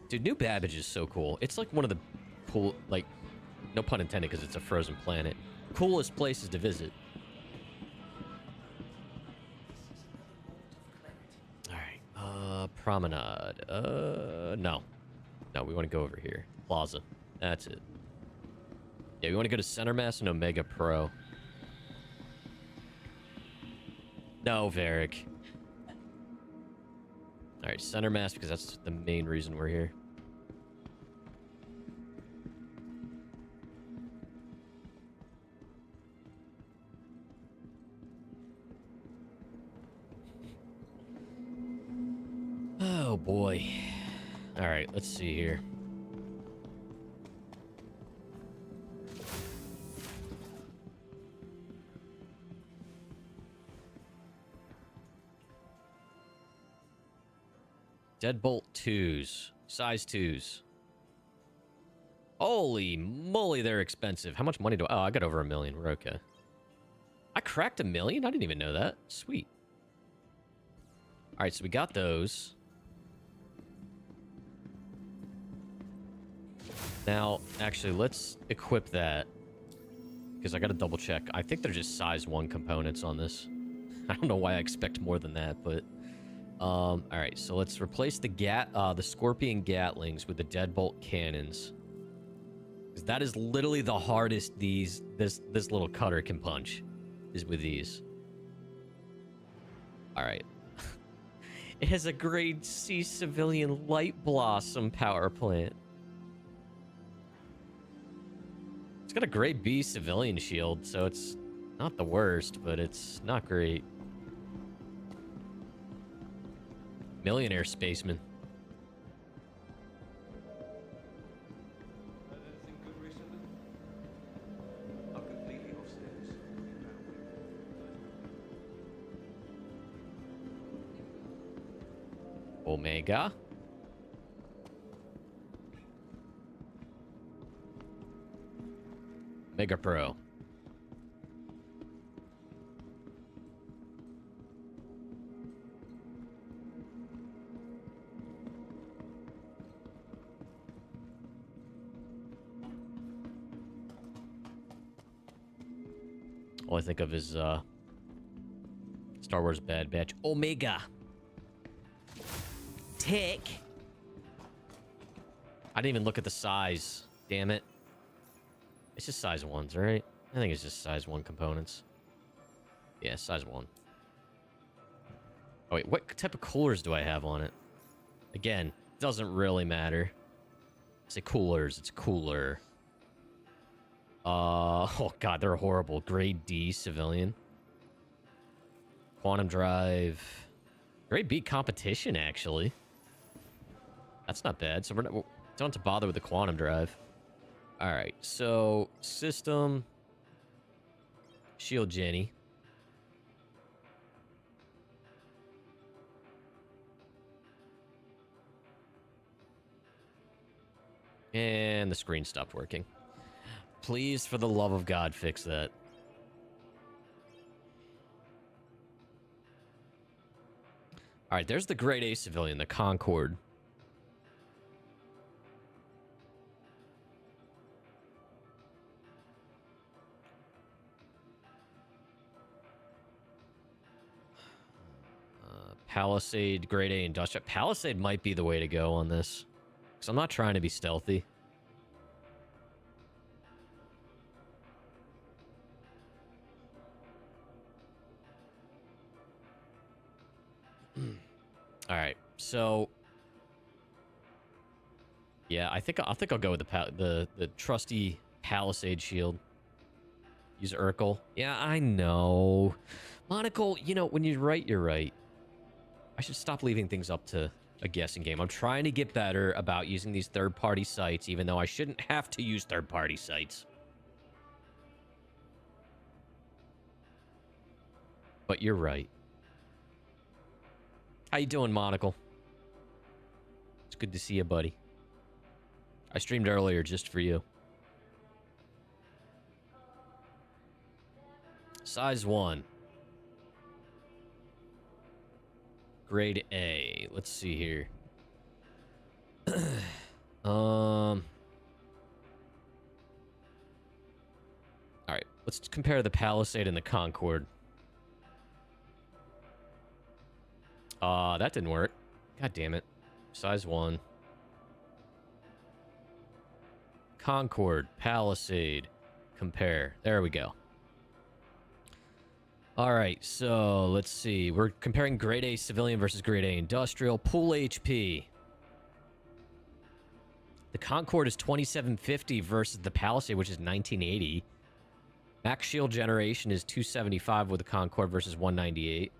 Dude, New Babbage is so cool. It's like one of the cool, like, no pun intended because it's a frozen planet, coolest places to visit. All right, promenade. No, we want to go over here. Plaza. That's it. Yeah, we want to go to Center Mass and Omega Pro. No, Varric. All right, Center Mass because that's the main reason we're here. Oh boy. All right, let's see here. Deadbolt 2s. Size 2s. Holy moly, they're expensive. How much money do I... Oh, I got over $1 million. We're okay. I cracked $1 million? I didn't even know that. Sweet. All right, so we got those. Now, actually, let's equip that. because I got to double check. I think they're just size 1 components on this. I don't know why I expect more than that, but all right. So let's replace the Scorpion Gatlings with the Deadbolt cannons, because that is literally the hardest this little cutter can punch, is with these. All right. It has a grade C civilian light blossom power plant. It's got a grade B civilian shield, so it's not the worst, but it's not great. Millionaire spaceman. Anything good recently? I'm completely upstairs. Omega. Mega Pro. All I think of is Star Wars Bad Batch. Omega. Tick. I didn't even look at the size. Damn it. It's just size 1s, right? I think it's just size 1 components. Yeah, size 1. Oh, wait. What type of coolers do I have on it? Again, doesn't really matter. I say coolers. It's cooler. Oh, God. They're horrible. Grade D civilian. Quantum drive. Grade B competition, actually. That's not bad. So we don't have to bother with the quantum drive. All right. So system. Shield Jenny. And the screen stopped working. Please, for the love of God, fix that. All right, there's the grade A civilian, the Concorde. Palisade, grade A industrial. Palisade might be the way to go on this, because I'm not trying to be stealthy. All right, so yeah, I think I'll go with the trusty Palisade shield. Use Urkel. Yeah, I know, Monocle. You know, when you're right, you're right. I should stop leaving things up to a guessing game. I'm trying to get better about using these third-party sites, even though I shouldn't have to use third-party sites. But you're right. How you doing, Monocle? It's good to see you, buddy. I streamed earlier just for you. Size 1. Grade A. Let's see here. All right, let's compare the Palisade and the Concorde. That didn't work. God damn it. Size 1. Concorde, Palisade, compare. There we go. All right, so let's see. We're comparing grade A civilian versus grade A industrial. Pool HP. The Concorde is 2750 versus the Palisade, which is 1980. Max shield generation is 275 with the Concorde versus 198.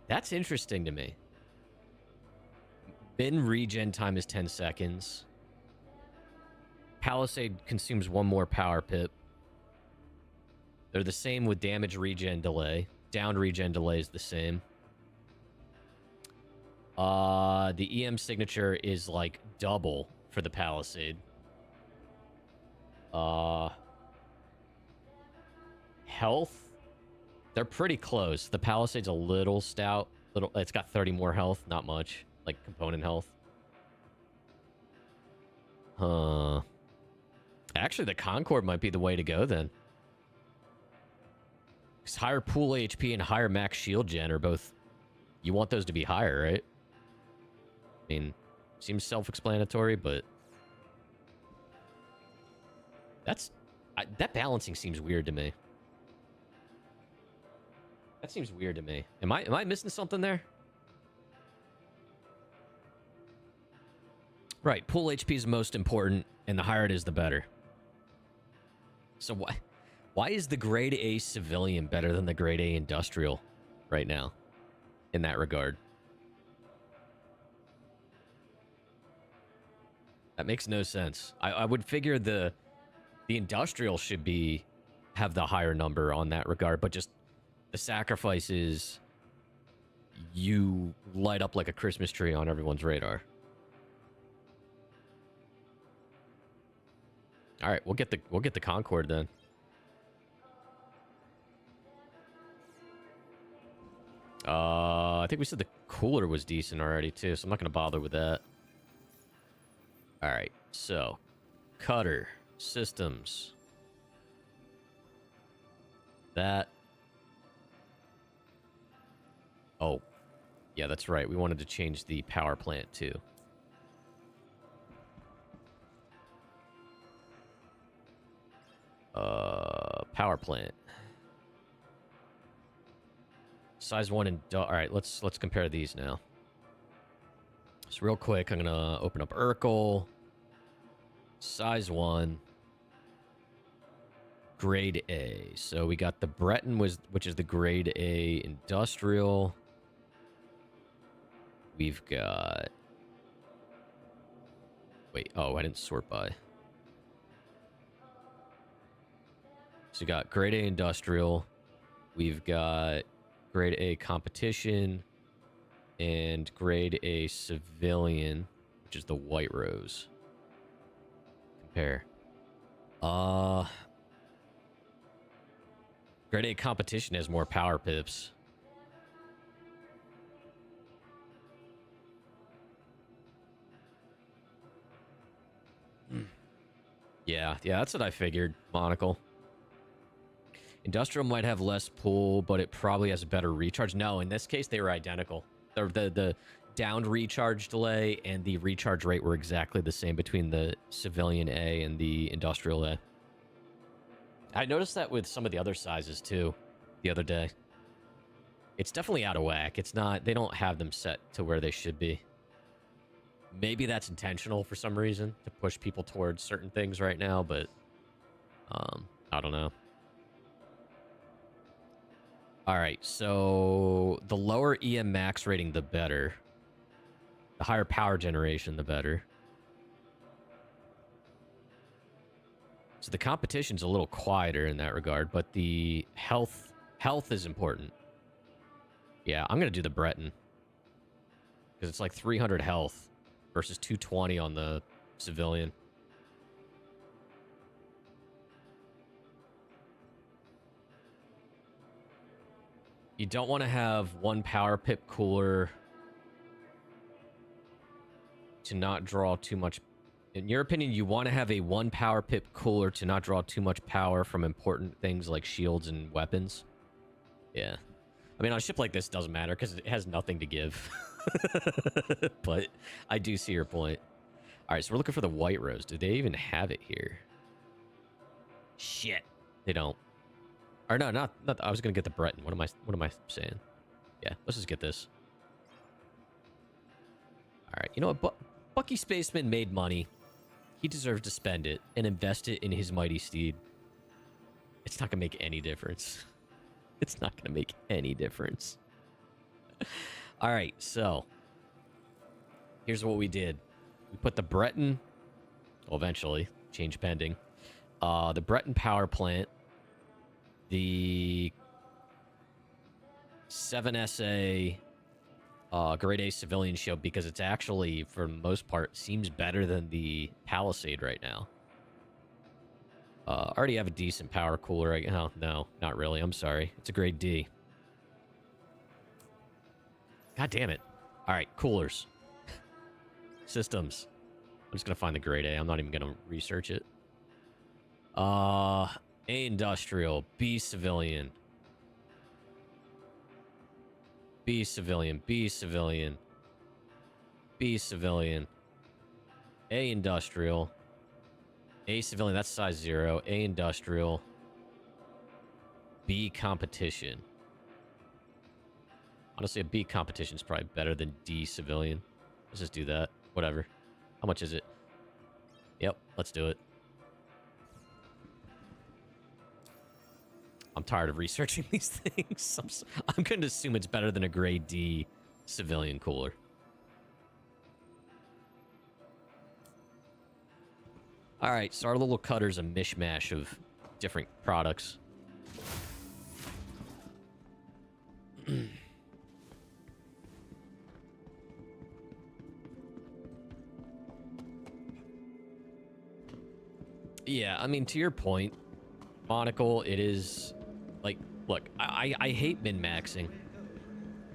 That's interesting to me. Bin regen time is 10 seconds. Palisade consumes 1 more power pip. They're the same with damage regen delay. Down regen delay is the same. The EM signature is like double for the Palisade. Health. They're pretty close. The Palisade's a little stout. It's got 30 more health. Not much. Like component health. Huh. Actually, the Concorde might be the way to go then. Because higher pool HP and higher max shield gen are both... You want those to be higher, right? I mean, seems self-explanatory, but... that balancing seems weird to me. That seems weird to me. Am I missing something there? Right, pool HP is most important, and the higher it is, the better. So why is the grade A civilian better than the grade A industrial right now in that regard? That makes no sense. I would figure the industrial should have the higher number on that regard, but just the sacrifices, you light up like a Christmas tree on everyone's radar. All right, we'll get the Concorde then. I think we said the cooler was decent already too, so I'm not gonna bother with that. All right, so cutter systems. That. Oh, yeah, that's right. We wanted to change the power plant too. Power plant. Size 1 and... All right, let's compare these now. So real quick, I'm gonna open up Urkel. Size 1. Grade A. So we got the Breton, which is the grade A industrial. We've got... Wait, oh, I didn't sort by. So we got grade A industrial. We've got grade A competition and grade A civilian, which is the White Rose. Compare. Grade A competition has more power pips. Yeah, that's what I figured, Monocle. Industrial might have less pull, but it probably has a better recharge. No, in this case, they were identical. The downed recharge delay and the recharge rate were exactly the same between the civilian A and the industrial A. I noticed that with some of the other sizes, too, the other day. It's definitely out of whack. It's not... They don't have them set to where they should be. Maybe that's intentional for some reason, to push people towards certain things right now, but... I don't know. Alright, so... The lower EM max rating, the better. The higher power generation, the better. So the competition's a little quieter in that regard, but the health is important. Yeah, I'm going to do the Breton. Because it's like 300 health versus 220 on the civilian. You don't want to have one power pip cooler to not draw too much. In your opinion, you want to have a one power pip cooler to not draw too much power from important things like shields and weapons. Yeah. I mean, on a ship like this, it doesn't matter because it has nothing to give. But I do see your point. All right, so we're looking for the White Rose. Do they even have it here? Shit. They don't. Or no, not I was going to get the Breton. What am I saying? Yeah, let's just get this. All right, you know what? Bucky Spaceman made money. He deserves to spend it and invest it in his mighty steed. It's not going to make any difference. It's not going to make any difference. All right, so here's what we did. We put the Breton, well, eventually, change pending, the Breton power plant, the 7SA grade A civilian shield, because it's actually, for the most part, seems better than the Palisade right now. Already have a decent power cooler. Oh, no, not really. I'm sorry. It's a grade D. God damn it. All right, coolers. Systems. I'm just going to find the grade A. I'm not even going to research it. A industrial, B civilian. B civilian, B civilian. B civilian. A industrial. A civilian, that's size 0. A industrial. B competition. Honestly, a B competition is probably better than D civilian. Let's just do that. Whatever. How much is it? Yep, let's do it. I'm tired of researching these things. I'm going to assume it's better than a grade D civilian cooler. All right, so our little cutter's a mishmash of different products. Yeah, I mean, to your point, Monocle, it is like, look, I hate min-maxing.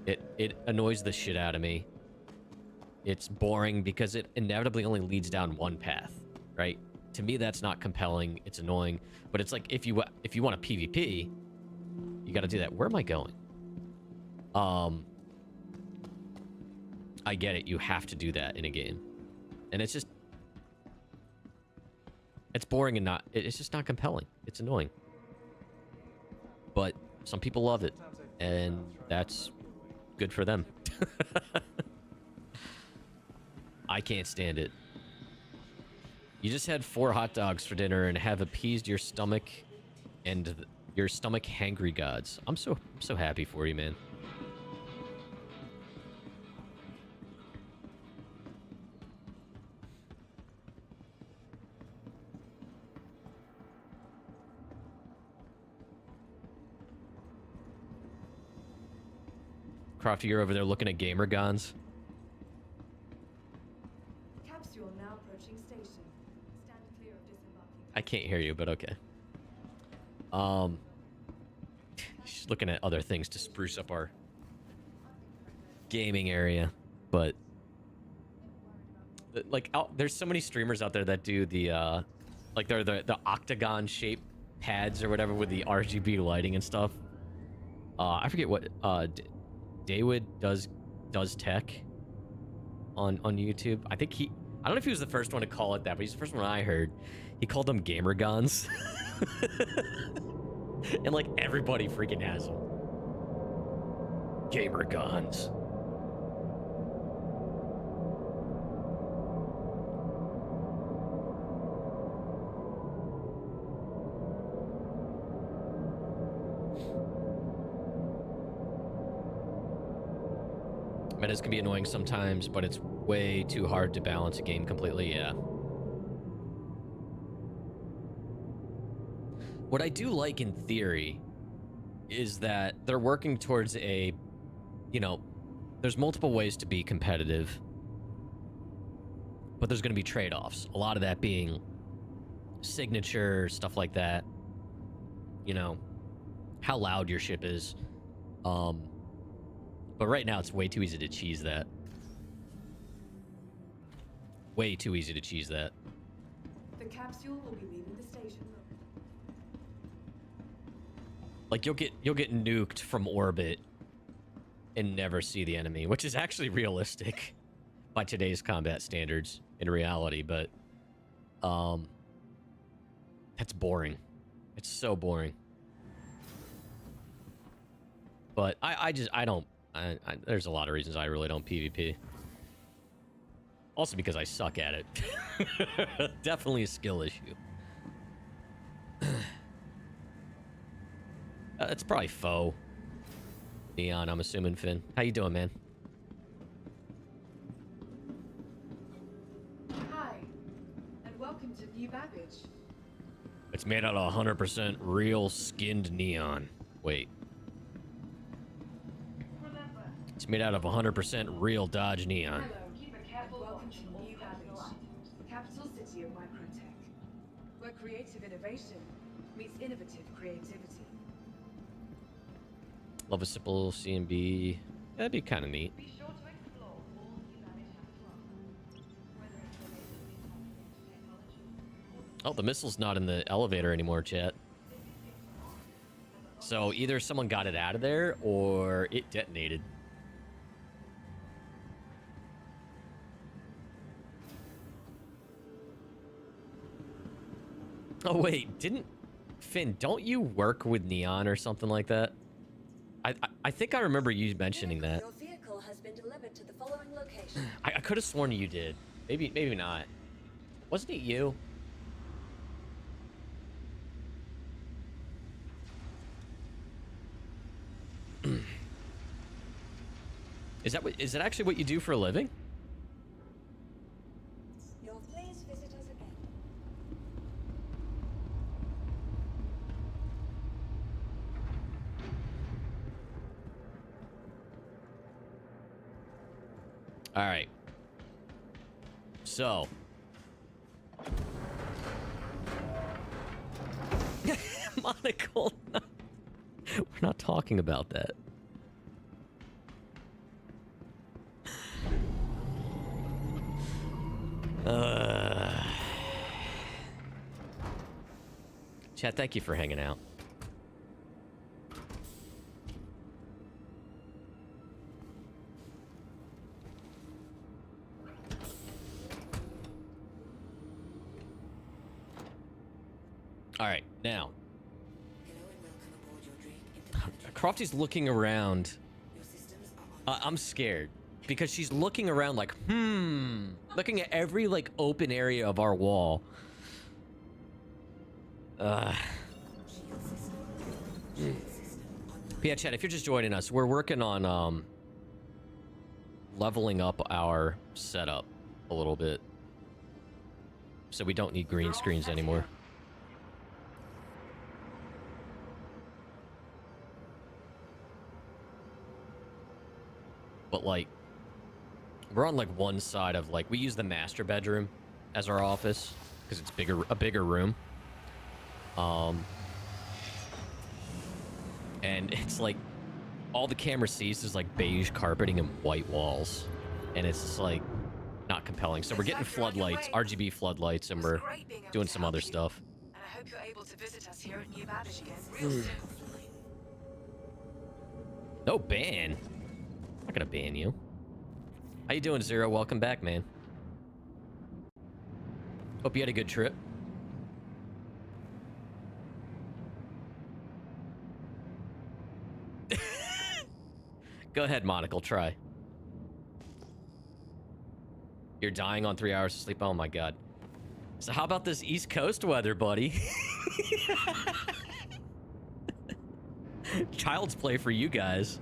It annoys the shit out of me. It's boring because it inevitably only leads down one path, right? To me, that's not compelling. It's annoying, but it's like if you want a PvP, you got to do that. Where am I going? I get it. You have to do that in a game, and it's just. It's boring and not... It's just not compelling. It's annoying. But some people love it. And that's good for them. I can't stand it. You just had 4 hot dogs for dinner and have appeased your stomach and your stomach hangry gods. I'm so happy for you, man. Crofty, you're over there looking at gamer guns. Capsule now approaching station. Stand clear of disembarking. I can't hear you, but okay. She's looking at other things to spruce up our gaming area, but like, there's so many streamers out there that do the like they're the octagon shaped pads or whatever with the RGB lighting and stuff. I forget what David does tech on YouTube. I think I don't know if he was the first one to call it that, but he's the first one I heard. He called them gamer guns. And like everybody freaking has them. Gamer guns. Metas can be annoying sometimes, but it's way too hard to balance a game completely, yeah. What I do like in theory is that they're working towards a, you know, there's multiple ways to be competitive, but there's going to be trade-offs. A lot of that being signature, stuff like that. You know, how loud your ship is. But right now, it's way too easy to cheese that. Way too easy to cheese that. The capsule will be leaving the station. Like, you'll get nuked from orbit and never see the enemy, which is actually realistic by today's combat standards in reality, but that's boring. It's so boring. But I don't... there's a lot of reasons I really don't PvP. Also because I suck at it. Definitely a skill issue. It's probably faux. Neon, I'm assuming, Finn. How you doing, man? Hi, and welcome to New Babbage. It's made out of 100% real skinned neon. Wait. It's made out of 100% real Dodge neon. Hello, welcome to New Babbage, capital city of microtech, where creative innovation meets innovative creativity. Love a simple C&B. That'd be kind of neat. Be sure to explore all New Babbage has to offer, whether it's related to technology. Oh, the missile's not in the elevator anymore, chat. So either someone got it out of there or it detonated. Oh, wait. Didn't... Finn, don't you work with Neon or something like that? I think I remember you mentioning that. Your vehicle has been delivered to the following location. I could have sworn you did. Maybe not. Wasn't it you? Is it actually what you do for a living? You'll please visit us again. All right. So. Monocle. No. We're not talking about that. Chat, thank you for hanging out. All right, now. Crofty's looking around. I'm scared because she's looking around like, looking at every like open area of our wall. Yeah, chat, if you're just joining us, we're working on leveling up our setup a little bit, so we don't need green screens anymore. But like, we're on like one side of like, we use the master bedroom as our office because it's a bigger room. And it's like all the camera sees is like beige carpeting and white walls, and it's just like not compelling. So we're getting floodlights, RGB floodlights, and we're doing some other stuff. And I hope you're able to visit us here at New Babbage again real soon. No ban. I'm not gonna ban you. How you doing, Zero? Welcome back, man. Hope you had a good trip. Go ahead, Monocle, try. You're dying on 3 hours of sleep? Oh my god. So how about this East Coast weather, buddy? Child's play for you guys.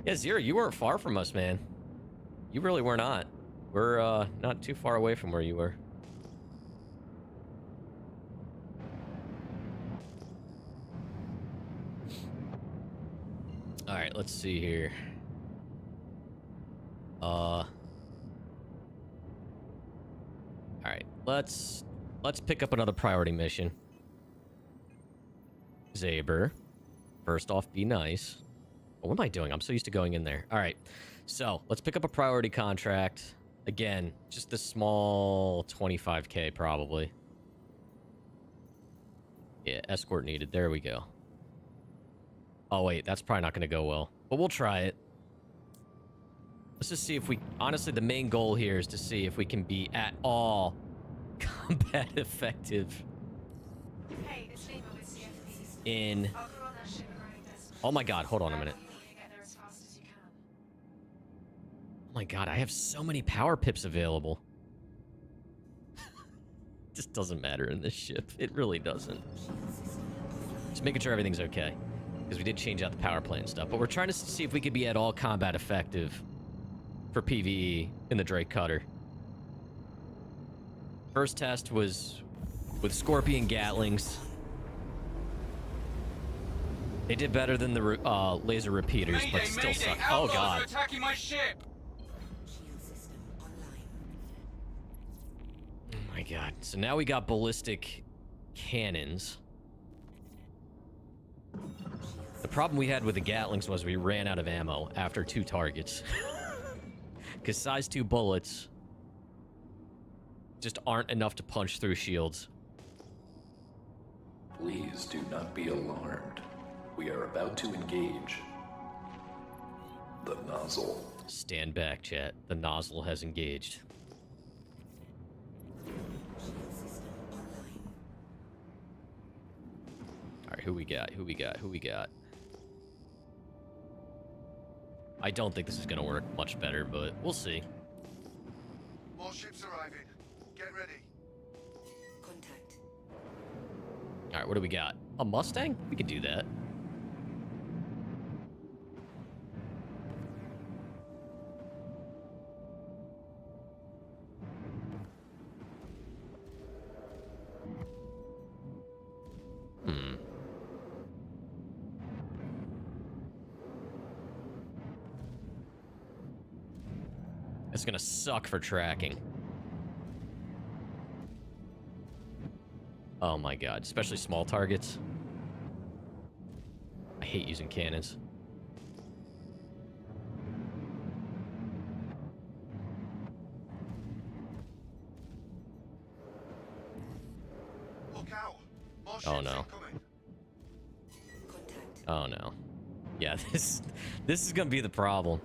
Yeah, Zero, you weren't far from us, man. You really were not. We're not too far away from where you were. All right, let's see here. All right, let's pick up another priority mission. Zaber, first off, be nice. Oh, what am I doing? I'm so used to going in there. All right, so let's pick up a priority contract. Again, just a small 25K probably. Yeah, escort needed. There we go. Oh, wait, that's probably not going to go well. But we'll try it. Let's just see if we... Honestly, the main goal here is to see if we can be at all combat effective. Hey, it's Lima with CFP. In... I'll go on that ship running this. Oh my god, hold on a minute. You can get there as fast as you can. Oh my god, I have so many power pips available. Just doesn't matter in this ship. It really doesn't. Just making sure everything's okay. Because we did change out the power plant and stuff. But we're trying to see if we could be at all combat effective for PvE in the Drake Cutter. First test was with Scorpion Gatlings. They did better than the laser repeaters, but still suck. Oh god. Attacking my ship. Oh my god. So now we got ballistic cannons. The problem we had with the Gatlings was we ran out of ammo after 2 targets. Because size 2 bullets just aren't enough to punch through shields. Please do not be alarmed. We are about to engage the nozzle. Stand back, chat. The nozzle has engaged. Alright, who we got? Who we got? Who we got? I don't think this is gonna work much better, but we'll see. More ships arriving. Get ready. Contact. Alright, what do we got? A Mustang? We can do that. It's gonna suck for tracking. Oh my god, especially small targets. I hate using cannons. Look out. More ships Oh no. incoming. Contact. Oh no. Yeah, this is gonna be the problem.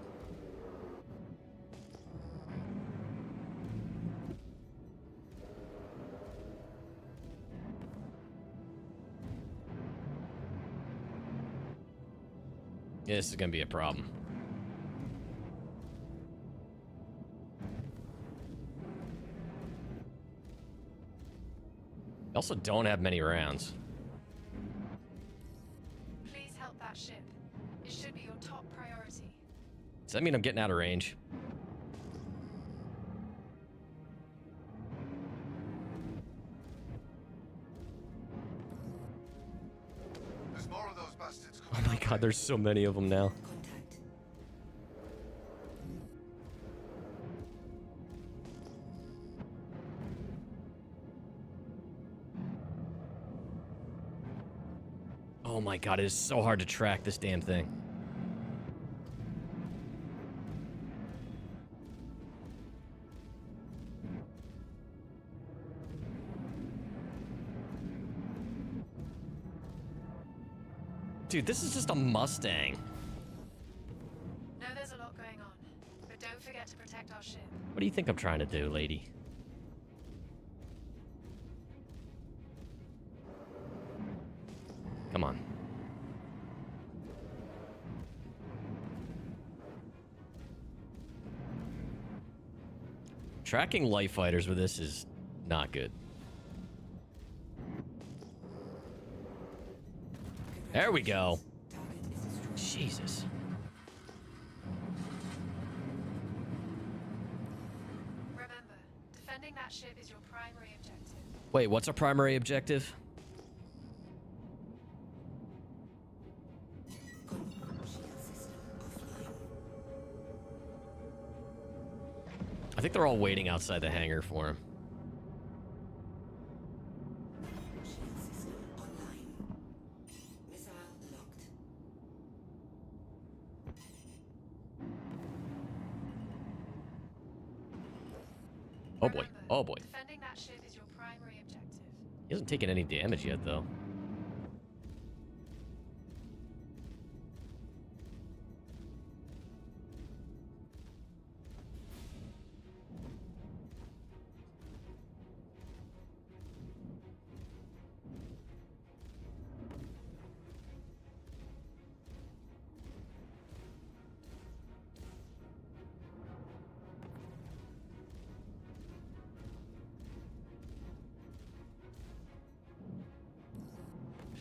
Yeah, this is gonna be a problem. I also don't have many rounds. Please help that ship. It should be your top priority. Does that mean I'm getting out of range? There's more of those bastards Oh coming. my god, there's so many of them now. Contact. Oh my god, it is so hard to track this damn thing. Dude, this is just a Mustang. Know there's a lot going on, but don't forget to protect our ship. What do you think I'm trying to do, lady? Come on. Tracking light fighters with this is not good. There we go. Target is destroyed. Jesus. Remember, defending that ship is your primary objective. Wait, what's our primary objective? Shield system offline. I think they're all waiting outside the hangar for him. Shield system online. Missile locked. Oh boy. Remember, Oh boy. defending that ship is your primary objective. He hasn't taken any damage yet, though.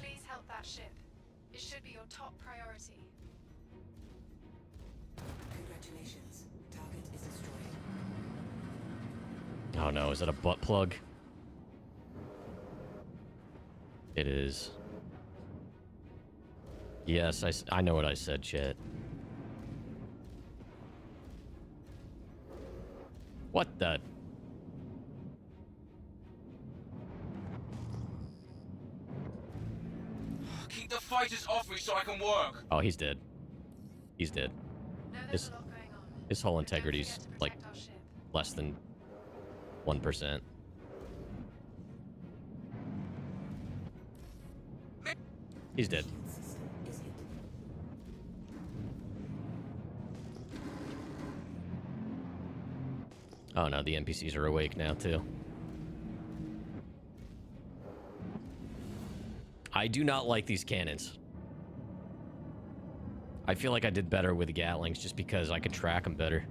Please help that ship. It should be your top priority. Congratulations. Target is destroyed. Oh no, is that a butt plug? It is. Yes, I know what I said, chat. What the? Keep the fighters off me so I can work. Oh, he's dead. He's dead. Know This- there's a lot going on. His hull integrity's like Protect our ship. less than 1%. He's dead. System is hit. Oh no, the NPCs are awake now too. I do not like these cannons. I feel like I did better with the Gatlings just because I could track them better.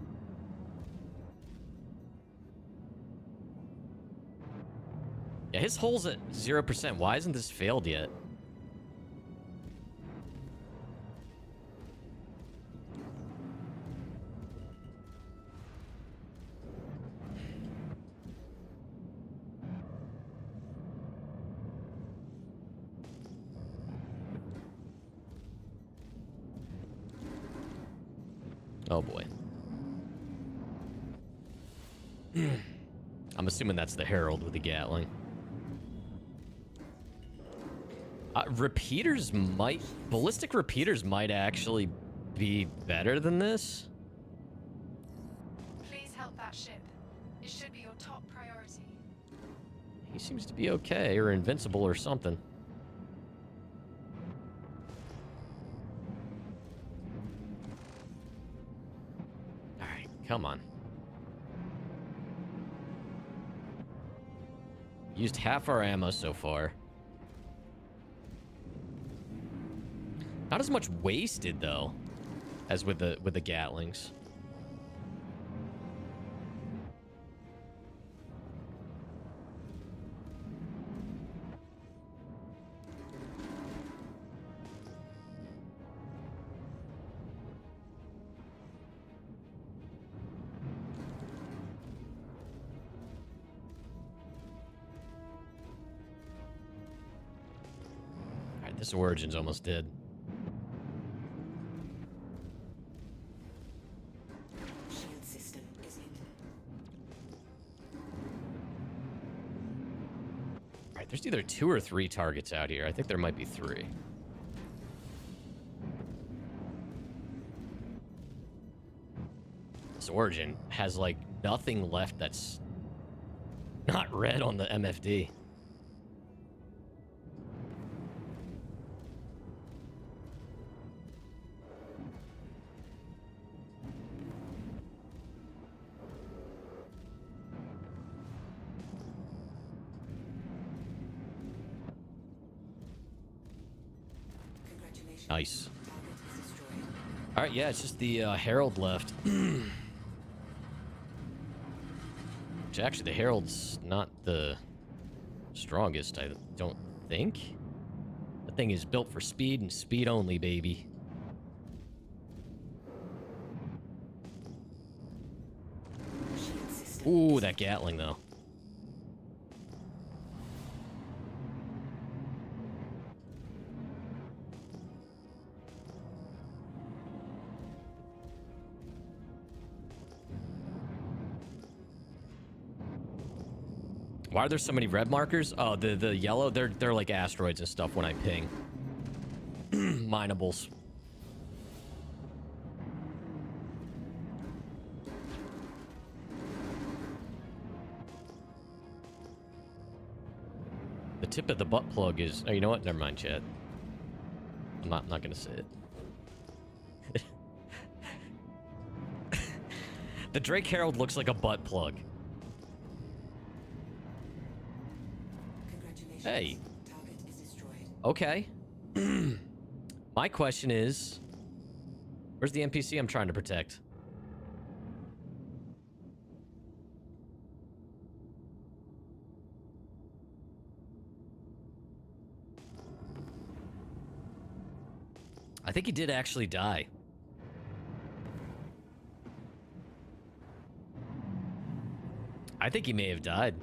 Yeah, his hull's at 0%. Why isn't this failed yet? Oh boy. I'm assuming that's the Herald with the Gatling. Repeaters might... Ballistic repeaters might actually be better than this. Please help that ship. It should be your top priority. He seems to be okay, or invincible, or something. Alright, come on. Used half our ammo so far. Not as much wasted though, as with the Gatlings. All right, this Origin's almost dead. Shield system is hit. All right, there's either 2 or 3 targets out here. I think there might be 3. This Origin has like nothing left that's not red on the MFD. Congratulations. Nice. Target is destroyed. All right, yeah, it's just the Herald left. Which actually, the Herald's not the strongest, I don't think. The thing is built for speed and speed only, baby. Shield system. Ooh, that Gatling, though. Why are there so many red markers? Oh, the yellow, they're like asteroids and stuff when I ping. Minables. The tip of the butt plug is... Oh, you know what? Never mind, chat. I'm not gonna say it. The Drake Herald looks like a butt plug. Congratulations. Hey. Target is destroyed. Okay. My question is... Where's the NPC I'm trying to protect? I think he did actually die. I think he may have died.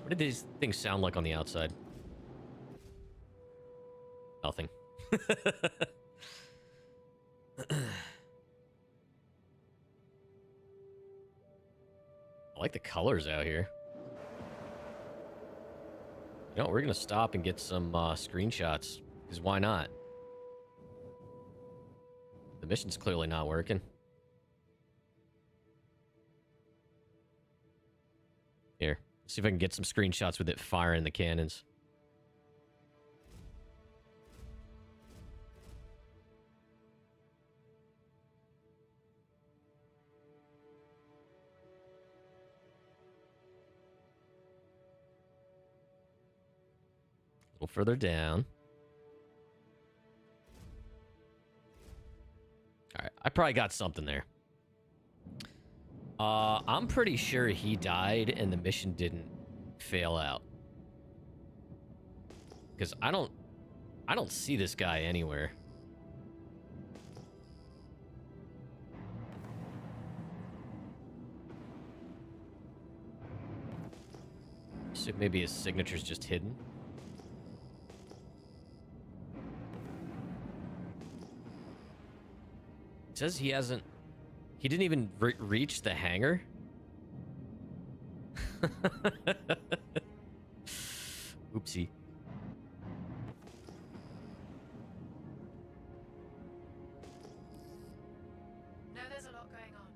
What did these things sound like on the outside? Nothing. I like the colors out here. You know, we're gonna stop and get some screenshots. Because why not? The mission's clearly not working. Here, see if I can get some screenshots with it firing the cannons. A little further down. All right, I probably got something there. I'm pretty sure he died and the mission didn't fail out. Because I don't see this guy anywhere. So maybe his signature's just hidden. It says he hasn't... He didn't even reach the hangar? Oopsie. Know there's a lot going on,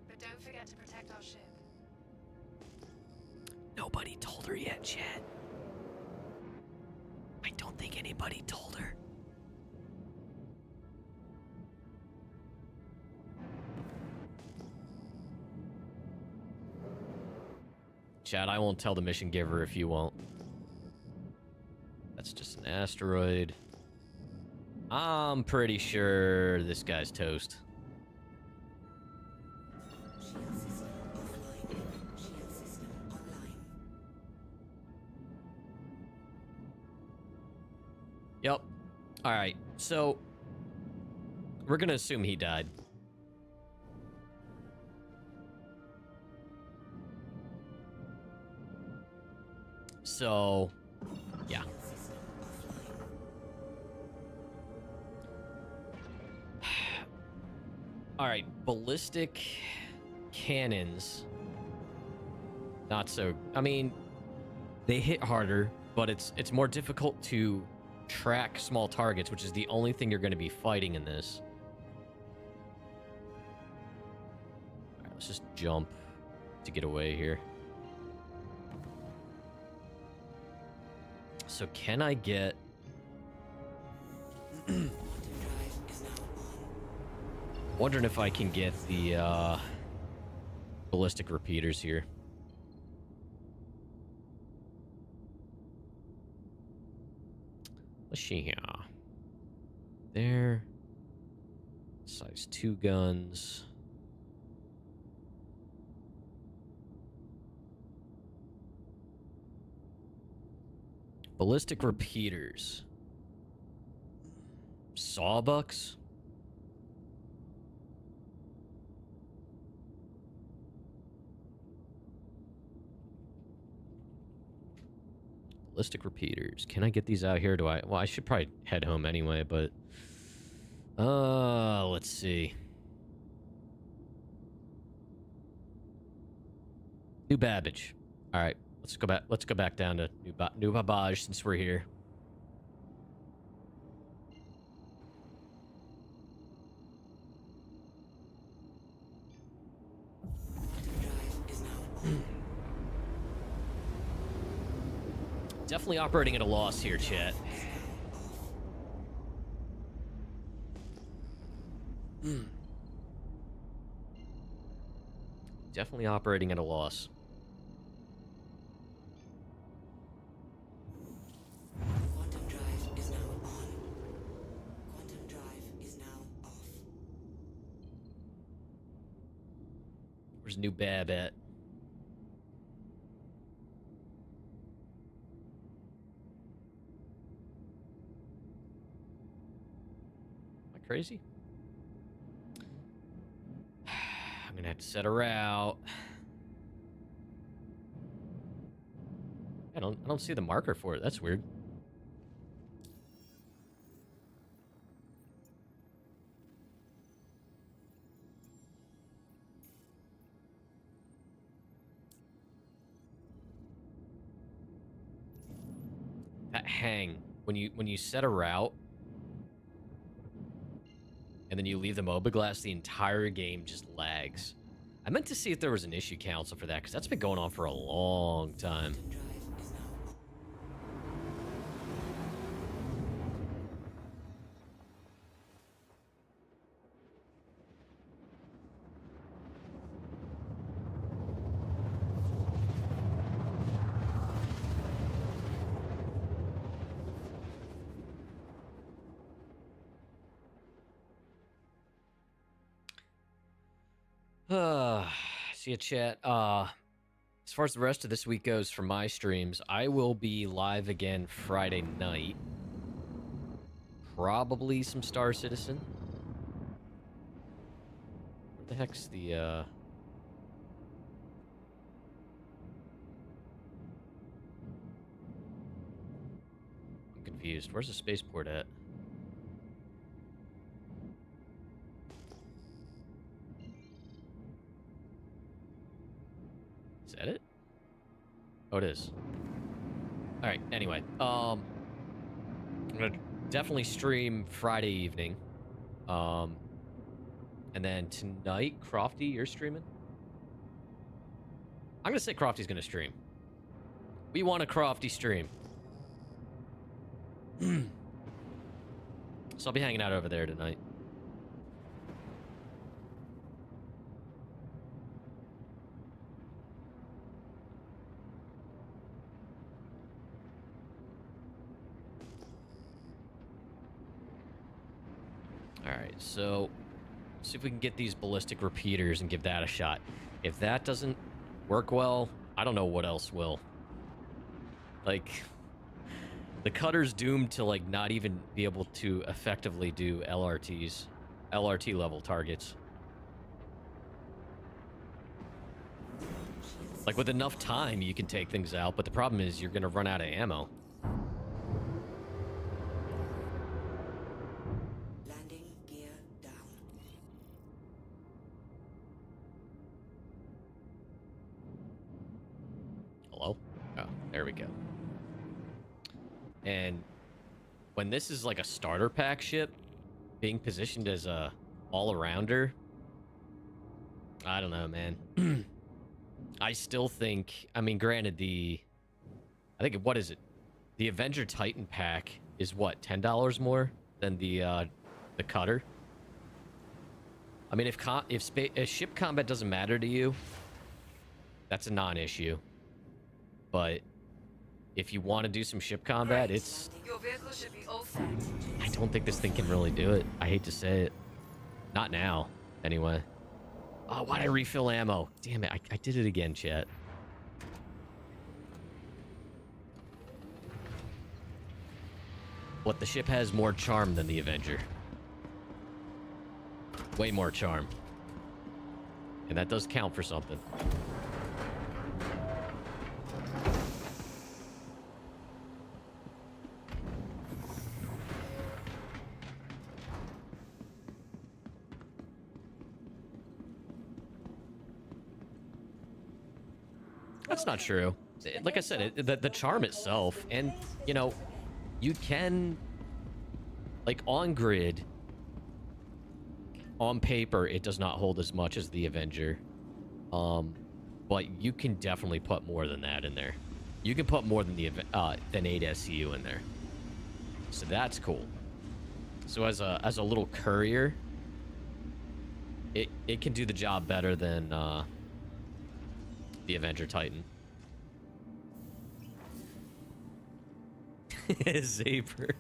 but don't forget to protect our ship. Nobody told her yet, Chad. I don't think anybody told her. Chad, I won't tell the mission giver if you won't. That's just an asteroid. I'm pretty sure this guy's toast. Shield system offline. Shield system online. Yep. Alright, so... we're gonna assume he died. So... yeah. Alright, ballistic cannons. Not so... I mean, they hit harder, but it's more difficult to track small targets, which is the only thing you're going to be fighting in this. Alright, let's just jump to get away here. So can I get... wondering if I can get the ballistic repeaters here. Let's see here. There. Size 2 guns. Ballistic repeaters. Sawbucks. Ballistic repeaters. Can I get these out here? Do I? Well, I should probably head home anyway, but... let's see. New Babbage. All right, let's go back. Let's go back down to New Babbage since we're here. Definitely operating at a loss here, chat. Definitely operating at a loss. Quantum drive is now on. Quantum drive is now off. Where's New Bab at? Crazy. I'm gonna have to set a route. I don't see the marker for it. That's weird. hang when you set a route and then you leave the MOBA glass, the entire game just lags. I meant to see if there was an issue council for that, because that's been going on for a long time. See ya, chat. As far as the rest of this week goes for my streams, I will be live again Friday night. Probably some Star Citizen. What the heck's the, I'm confused. Where's the spaceport at? Is that it? Oh, it is. All right. Anyway, I'm gonna definitely stream Friday evening. And then tonight, Crofty, you're streaming? I'm gonna say Crofty's gonna stream. We want a Crofty stream. So I'll be hanging out over there tonight. Alright, so see if we can get these ballistic repeaters and give that a shot. If that doesn't work well, I don't know what else will. Like, the cutter's doomed to, like, not even be able to effectively do LRT level targets. Like, with enough time, you can take things out, but the problem is you're gonna run out of ammo. Hello? Oh, there we go. And when this is like a starter pack ship, being positioned as a all-arounder, I don't know, man. I still think, I mean, granted, I think, what is it? The Avenger Titan pack is what, $10 more than the cutter? I mean, if ship combat doesn't matter to you, that's a non-issue. But if you want to do some ship combat, it's... Your vehicle should be all set. I don't think this thing can really do it. I hate to say it. Not now, anyway. Oh, why'd I refill ammo? Damn it, I did it again, chat. What, the ship has more charm than the Avenger. Way more charm. And that does count for something. That's not true. Like I said, the charm itself, and, you know, you can, like, on grid, on paper, it does not hold as much as the Avenger. But you can definitely put more than that in there. You can put more than than 8 SCU in there. So that's cool. So as a little courier, it can do the job better than the Avenger Titan. Zaper.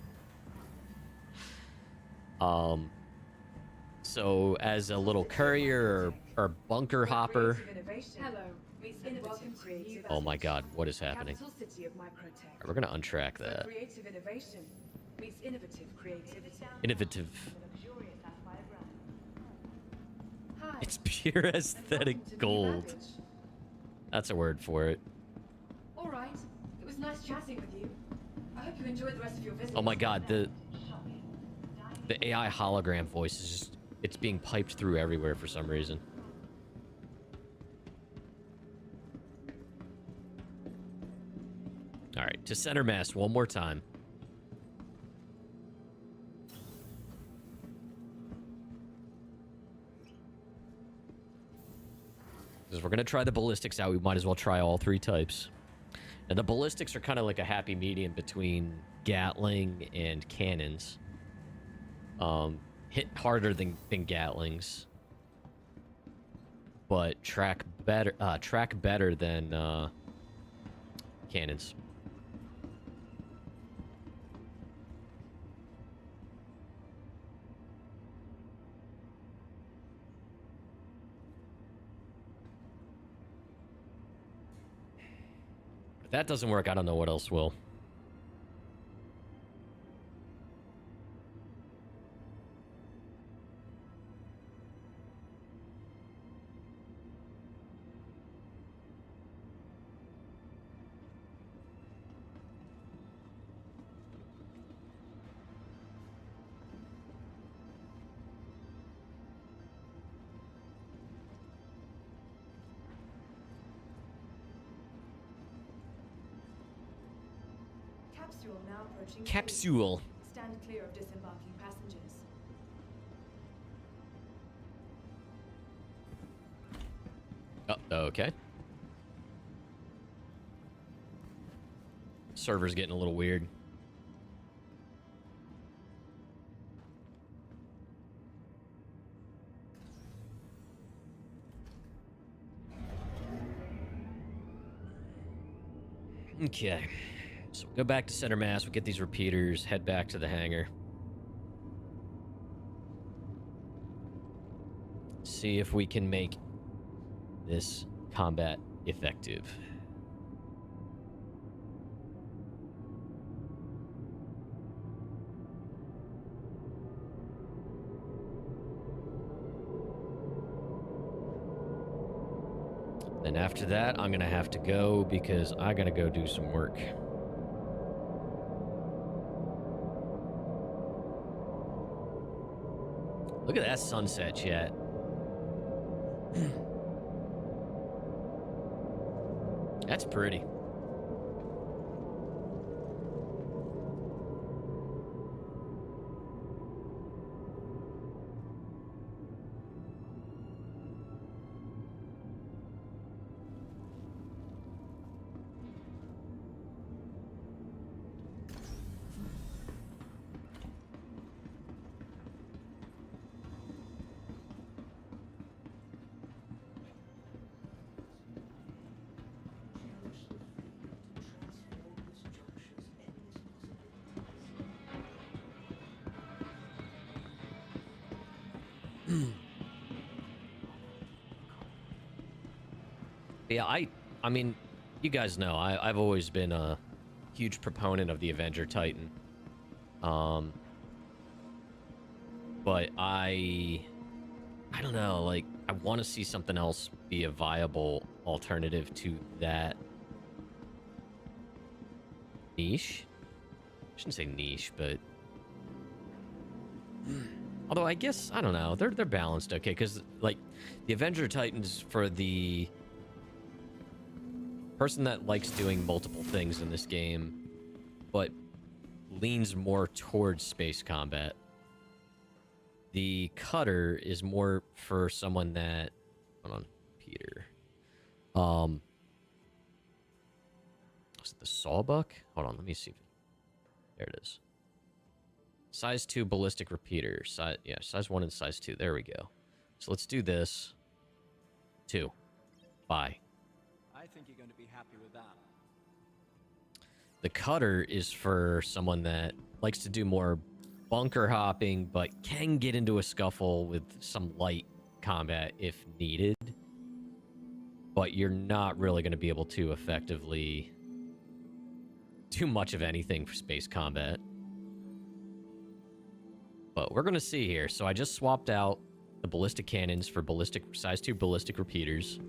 So as a little courier or bunker hopper. Oh my god, what is happening? Alright, we're gonna untrack that. Creative innovation meets innovative creativity. Innovative. It's pure aesthetic gold. That's a word for it. All right. It was nice chatting with you. I hope you enjoyed the rest of your visit. Oh my god, the AI hologram voice is just, it's being piped through everywhere for some reason. All right, to center mass one more time. Because we're going to try the ballistics out, we might as well try all three types. And the ballistics are kind of like a happy medium between Gatling and cannons. Hit harder than Gatlings, but track better than cannons. If that doesn't work, I don't know what else will. Capsule now approaching. Capsule. Stand clear of disembarking passengers. Oh, okay. Server's getting a little weird. Okay. So we'll go back to center mass, we'll get these repeaters, head back to the hangar. See if we can make this combat effective. Then after that, I'm gonna have to go because I gotta go do some work. Look at that sunset, chat. That's pretty. Yeah, I mean, you guys know, I've always been a huge proponent of the Avenger Titan. But I don't know, like, I want to see something else be a viable alternative to that niche. I shouldn't say niche, but although I guess, I don't know, they're balanced okay, because like the Avenger Titans, for the person that likes doing multiple things in this game but leans more towards space combat, the Cutter is more for someone that, hold on, Peter, was it the Sawbuck? Hold on, let me see. There it is. Size 2 ballistic repeater. Size 1 and size 2. There we go. So let's do this. 2. Bye. I think you're going to be happy with that. The Cutter is for someone that likes to do more bunker hopping, but can get into a scuffle with some light combat if needed. But you're not really going to be able to effectively do much of anything for space combat. But we're going to see here. So I just swapped out the ballistic cannons for size 2 ballistic repeaters.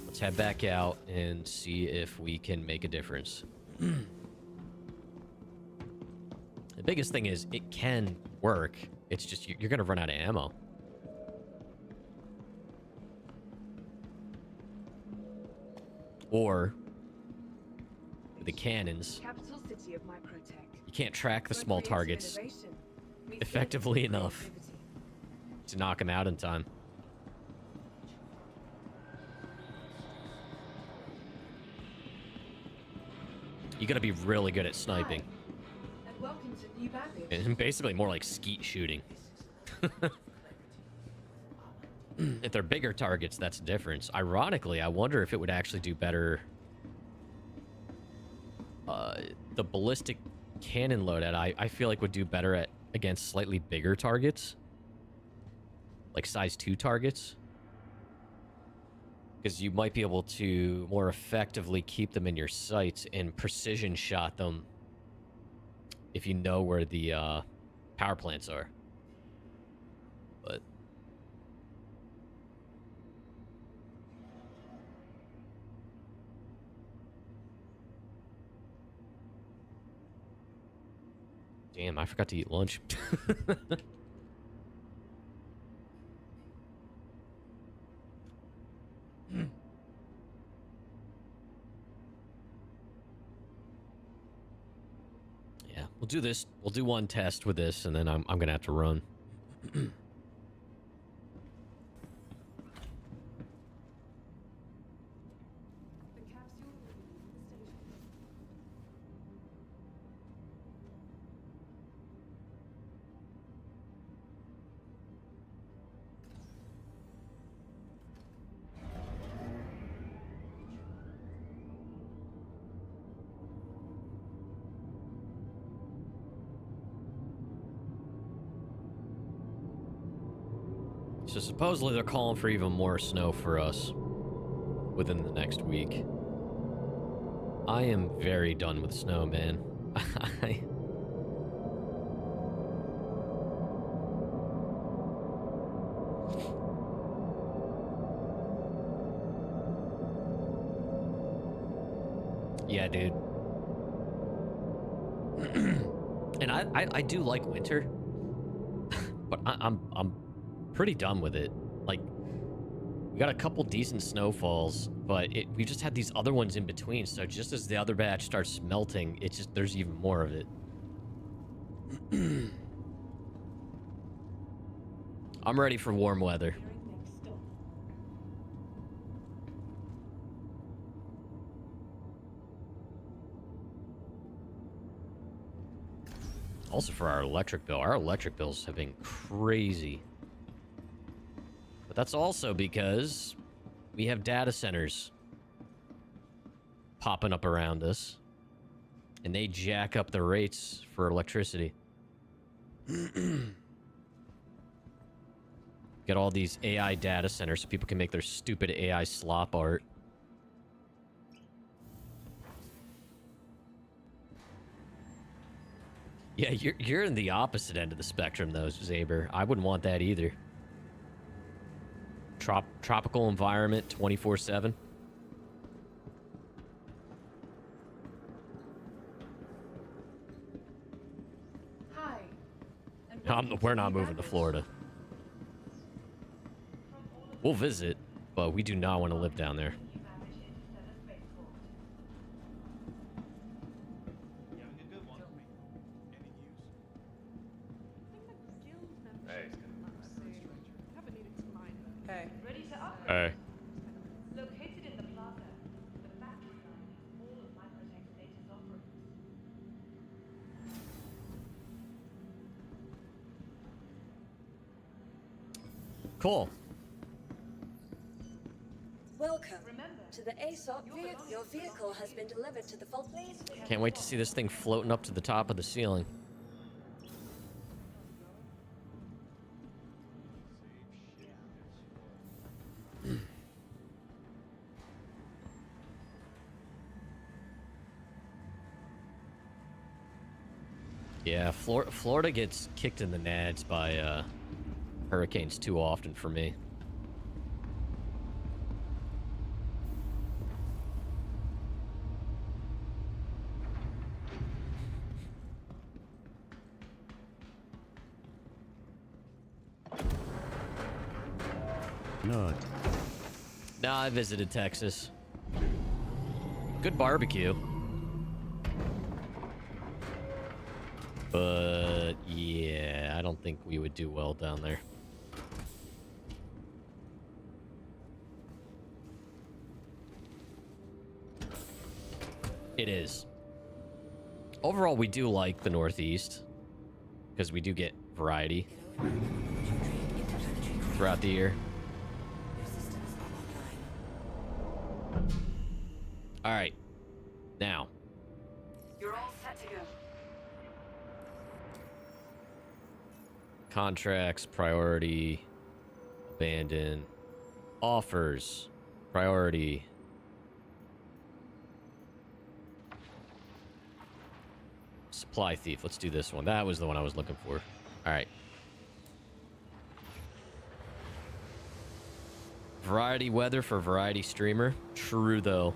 Let's head back out and see if we can make a difference. The biggest thing is it can work. It's just you're going to run out of ammo. Or with the cannons, Capital city of microtech. you can't track the Where small creative targets innovation meets effectively innovative enough creativity. to knock them out in time. You gotta be really good at sniping. Hi, and welcome to New Babbage. And basically more like skeet shooting. If they're bigger targets, that's a difference. Ironically, I wonder if it would actually do better. The ballistic cannon loadout, I feel like would do better against slightly bigger targets. Like size 2 targets. Because you might be able to more effectively keep them in your sights and precision shot them if you know where the power plants are. But damn, I forgot to eat lunch. Yeah, we'll do this. We'll do one test with this, and then I'm gonna have to run. So supposedly they're calling for even more snow for us within the next week. I am very done with snow, man. Yeah, dude. And I do like winter, but I'm pretty done with it. Like, we got a couple decent snowfalls, but we just had these other ones in between. So just as the other batch starts melting, it's just there's even more of it. I'm ready for warm weather. Also for our electric bills have been crazy. But that's also because we have data centers popping up around us, and they jack up the rates for electricity. Get all these AI data centers so people can make their stupid AI slop art. Yeah, you're in the opposite end of the spectrum, though, Zaber. I wouldn't want that either. Tropical environment, 24/7. Hi. We're not moving to Florida. We'll visit, but we do not want to live down there. Hey. Ready to upgrade? Hey. Located in the plaza, the backside of all of Microtech's latest offerings. Cool. Welcome to the ASOP vehicle. Your vehicle has been delivered to the fault. Please. Can't wait to see this thing floating up to the top of the ceiling. Yeah, Florida gets kicked in the nads by hurricanes too often for me. Not. No, I visited Texas. Good barbecue. But yeah, I don't think we would do well down there. It is. Overall, we do like the Northeast because we do get variety throughout the year. All right. Now. You're all set to go. Contracts, priority, abandon, offers, priority. Supply thief. Let's do this one. That was the one I was looking for. All right. Variety weather for variety streamer. True, though.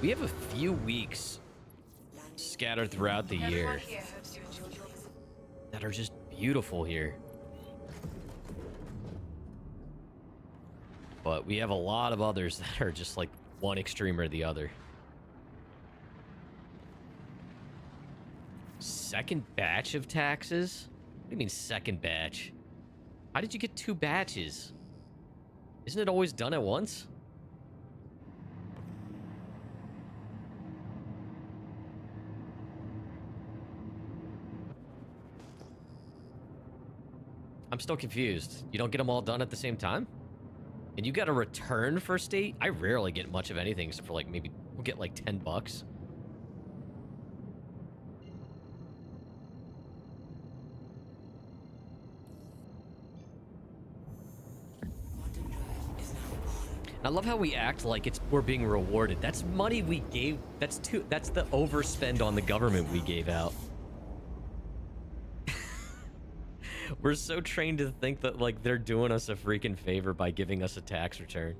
We have a few weeks scattered throughout the year that are just beautiful here. But we have a lot of others that are just like one extreme or the other. Second batch of taxes? What do you mean second batch? How did you get 2 batches? Isn't it always done at once? I'm still confused. You don't get them all done at the same time? And you got a return for state? I rarely get much of anything except for like maybe we'll get like 10 bucks. I love how we act like we're being rewarded. That's money we gave. That's the overspend on the government we gave out. We're so trained to think that like they're doing us a freaking favor by giving us a tax return.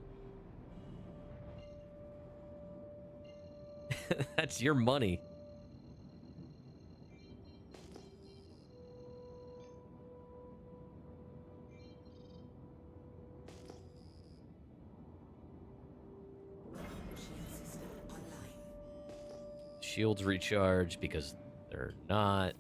That's your money. Shields recharge because they're not.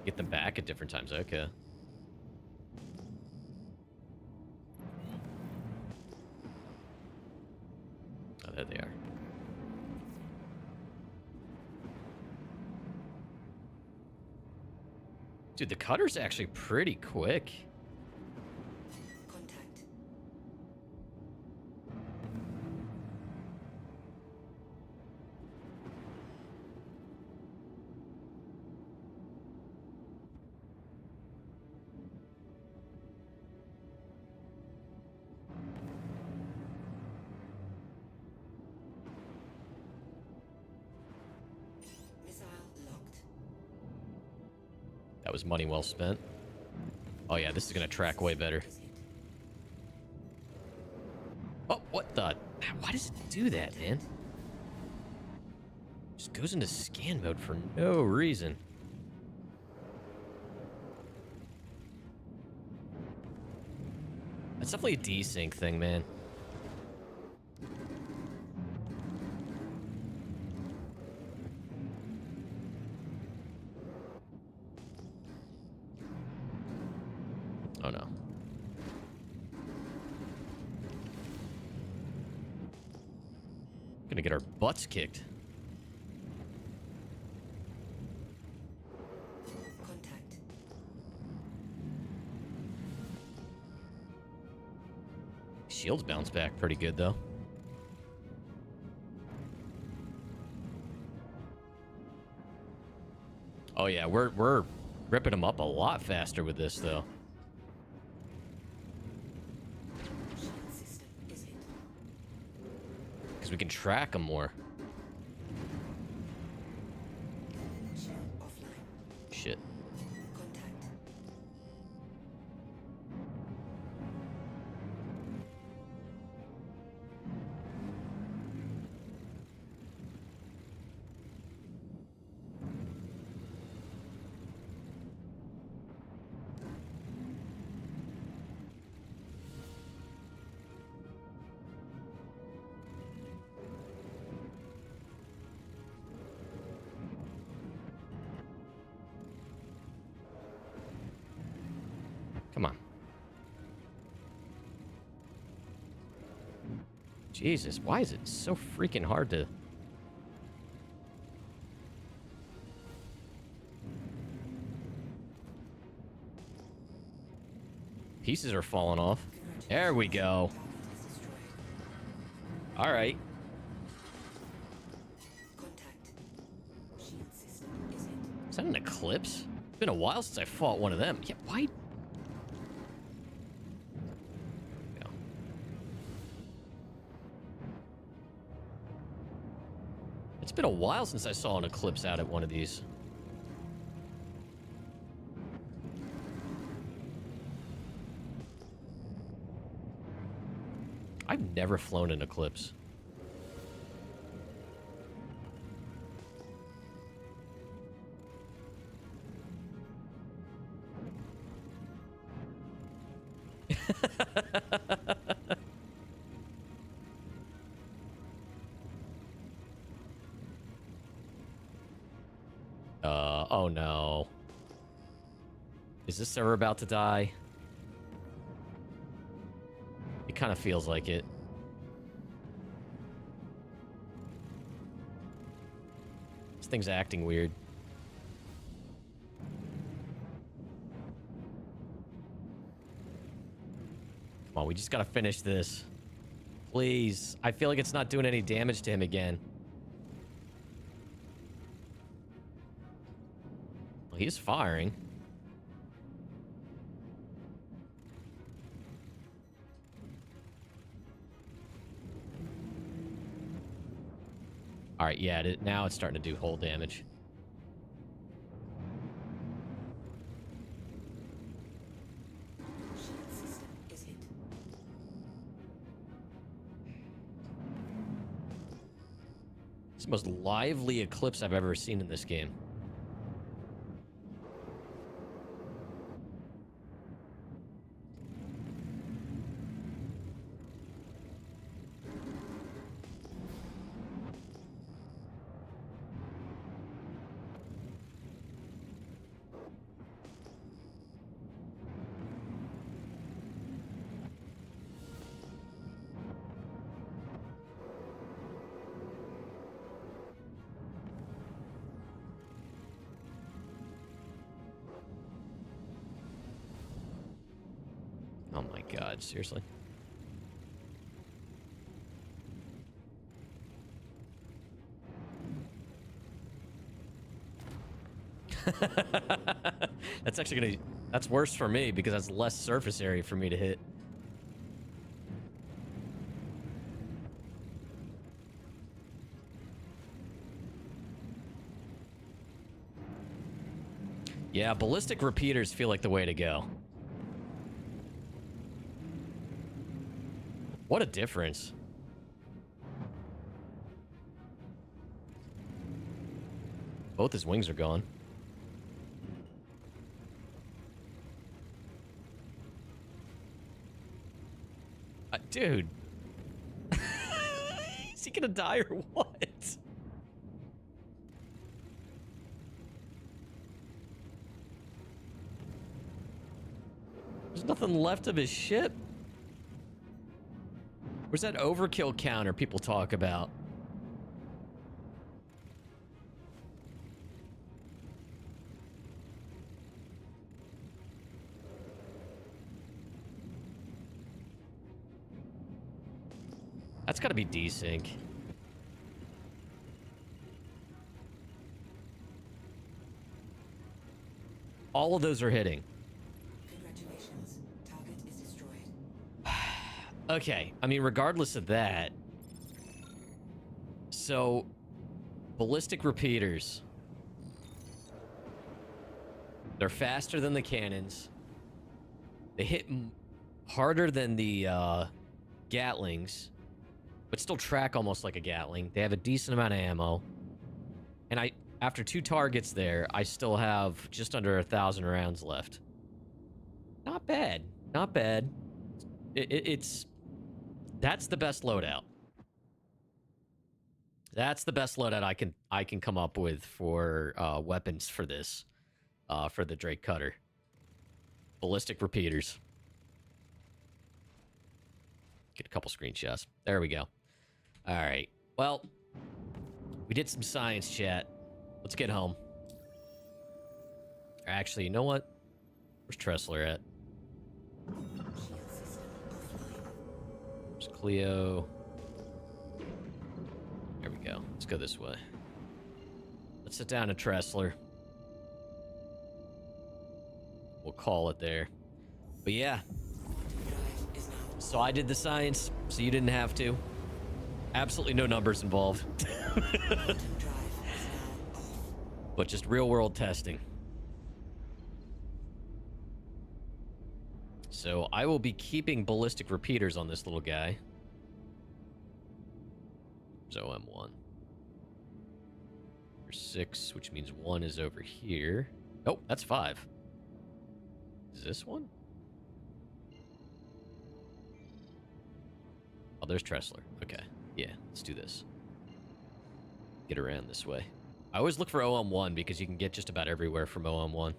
Get them back at different times. Okay. Oh, there they are. Dude, the cutter's actually pretty quick. That was money well spent. Oh yeah, this is gonna track way better. Oh, what the? Why does it do that, man? Just goes into scan mode for no reason. That's definitely a desync thing, man. Oh no. Gonna get our butts kicked. Contact. Shields bounce back pretty good though. Oh yeah, we're ripping them up a lot faster with this though. We can track them more. Shit. Come on. Jesus, why is it so freaking hard to... Pieces are falling off. There we go. All right. Is that an eclipse? It's been a while since I fought one of them. Yeah, why? Go. It's been a while since I saw an eclipse out at one of these. I've never flown an eclipse. Oh no. Is this server about to die? It kind of feels like it. This thing's acting weird. Come on, we just gotta finish this. Please. I feel like it's not doing any damage to him again. Well, he's firing. All right, yeah, now it's starting to do hull damage. It's the most lively eclipse I've ever seen in this game. Oh my god, seriously? That's actually gonna... That's worse for me because that's less surface area for me to hit. Yeah, ballistic repeaters feel like the way to go. What a difference. Both his wings are gone. Dude. Is he gonna die or what? There's nothing left of his ship. Where's that overkill counter people talk about? That's gotta be desync. All of those are hitting. Congratulations. Target is destroyed. Okay, I mean, regardless of that... So... Ballistic repeaters. They're faster than the cannons. They hit harder than the, Gatlings. But still track almost like a Gatling. They have a decent amount of ammo. And after 2 targets there, I still have just under 1,000 rounds left. Not bad. Not bad. That's the best loadout. That's the best loadout I can come up with for weapons for this. For the Drake Cutter. Ballistic repeaters. Get a couple screenshots. There we go. All right. Well, we did some science, chat. Let's get home. Actually, you know what? Where's Tressler at? There's Cleo. There we go. Let's go this way. Let's sit down to Tressler. We'll call it there. But yeah. So I did the science, so you didn't have to. Absolutely no numbers involved. But just real-world testing. So I will be keeping ballistic repeaters on this little guy. There's OM1. There's 6, which means 1 is over here. Oh, that's 5. Is this one? Oh, there's Tressler. Okay. Yeah, let's do this. Get around this way. I always look for OM1 because you can get just about everywhere from OM1.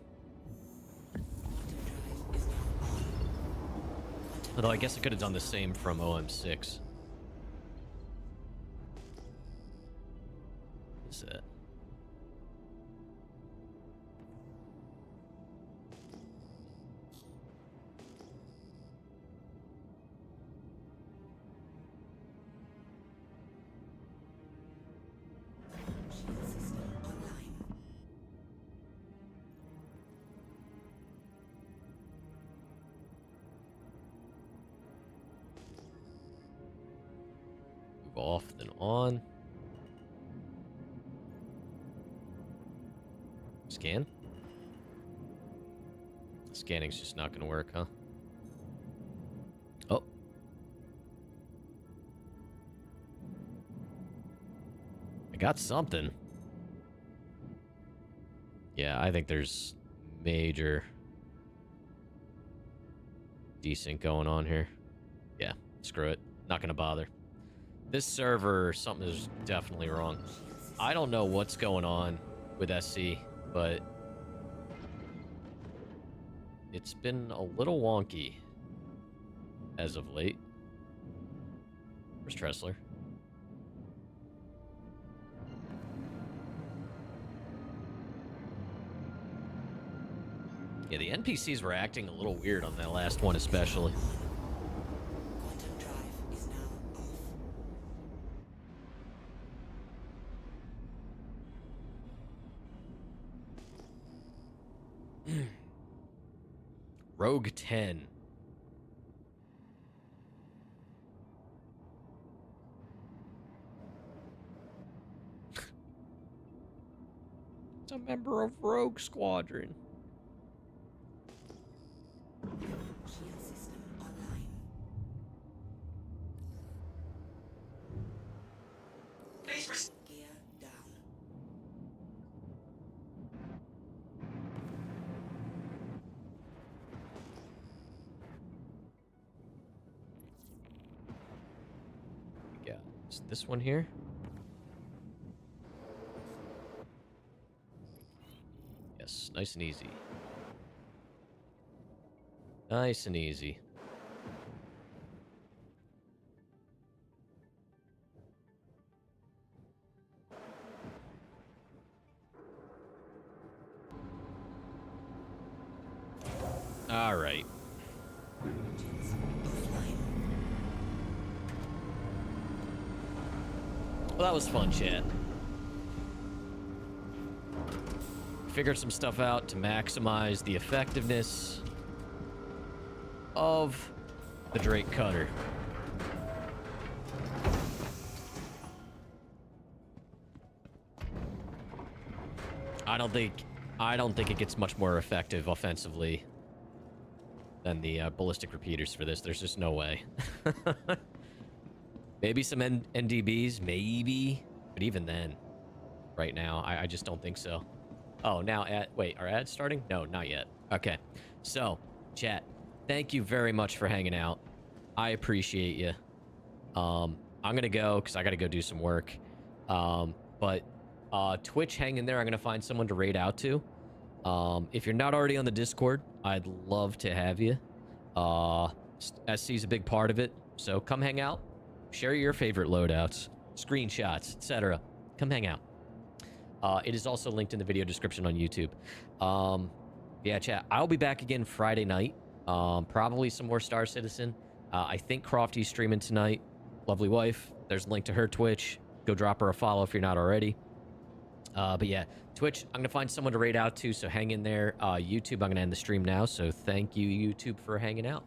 Although I guess I could have done the same from OM6. What's that? Off, then on. Scan? Scanning's just not gonna work, huh? Oh. I got something. Yeah, I think there's major desync going on here. Yeah, screw it. Not gonna bother. This server, something is definitely wrong. I don't know what's going on with SC, but it's been a little wonky as of late. Where's Tressler? Yeah, the NPCs were acting a little weird on that last one especially. Rogue 10. It's a member of Rogue Squadron. Shield system online. Gear down. Yeah, is this one here? Yes, nice and easy. Nice and easy. All right. Well, that was fun, chat. Figured some stuff out to maximize the effectiveness of the Drake Cutter. I don't think it gets much more effective offensively than the ballistic repeaters for this. There's just no way. Maybe some NDBs, maybe, but even then, right now, I just don't think so. Oh, now wait, are ads starting? No, not yet. Okay, so chat, thank you very much for hanging out. I appreciate you. I'm gonna go because I gotta go do some work. But Twitch, hang in there. I'm gonna find someone to raid out to. If you're not already on the Discord, I'd love to have you. SC's a big part of it, so come hang out. Share your favorite loadouts, screenshots, etc. Come hang out. It is also linked in the video description on YouTube. Yeah, chat. I'll be back again Friday night. Probably some more Star Citizen. I think Crofty's streaming tonight. Lovely wife. There's a link to her Twitch. Go drop her a follow if you're not already. But yeah, Twitch, I'm going to find someone to raid out to, so hang in there. YouTube, I'm going to end the stream now, so thank you, YouTube, for hanging out.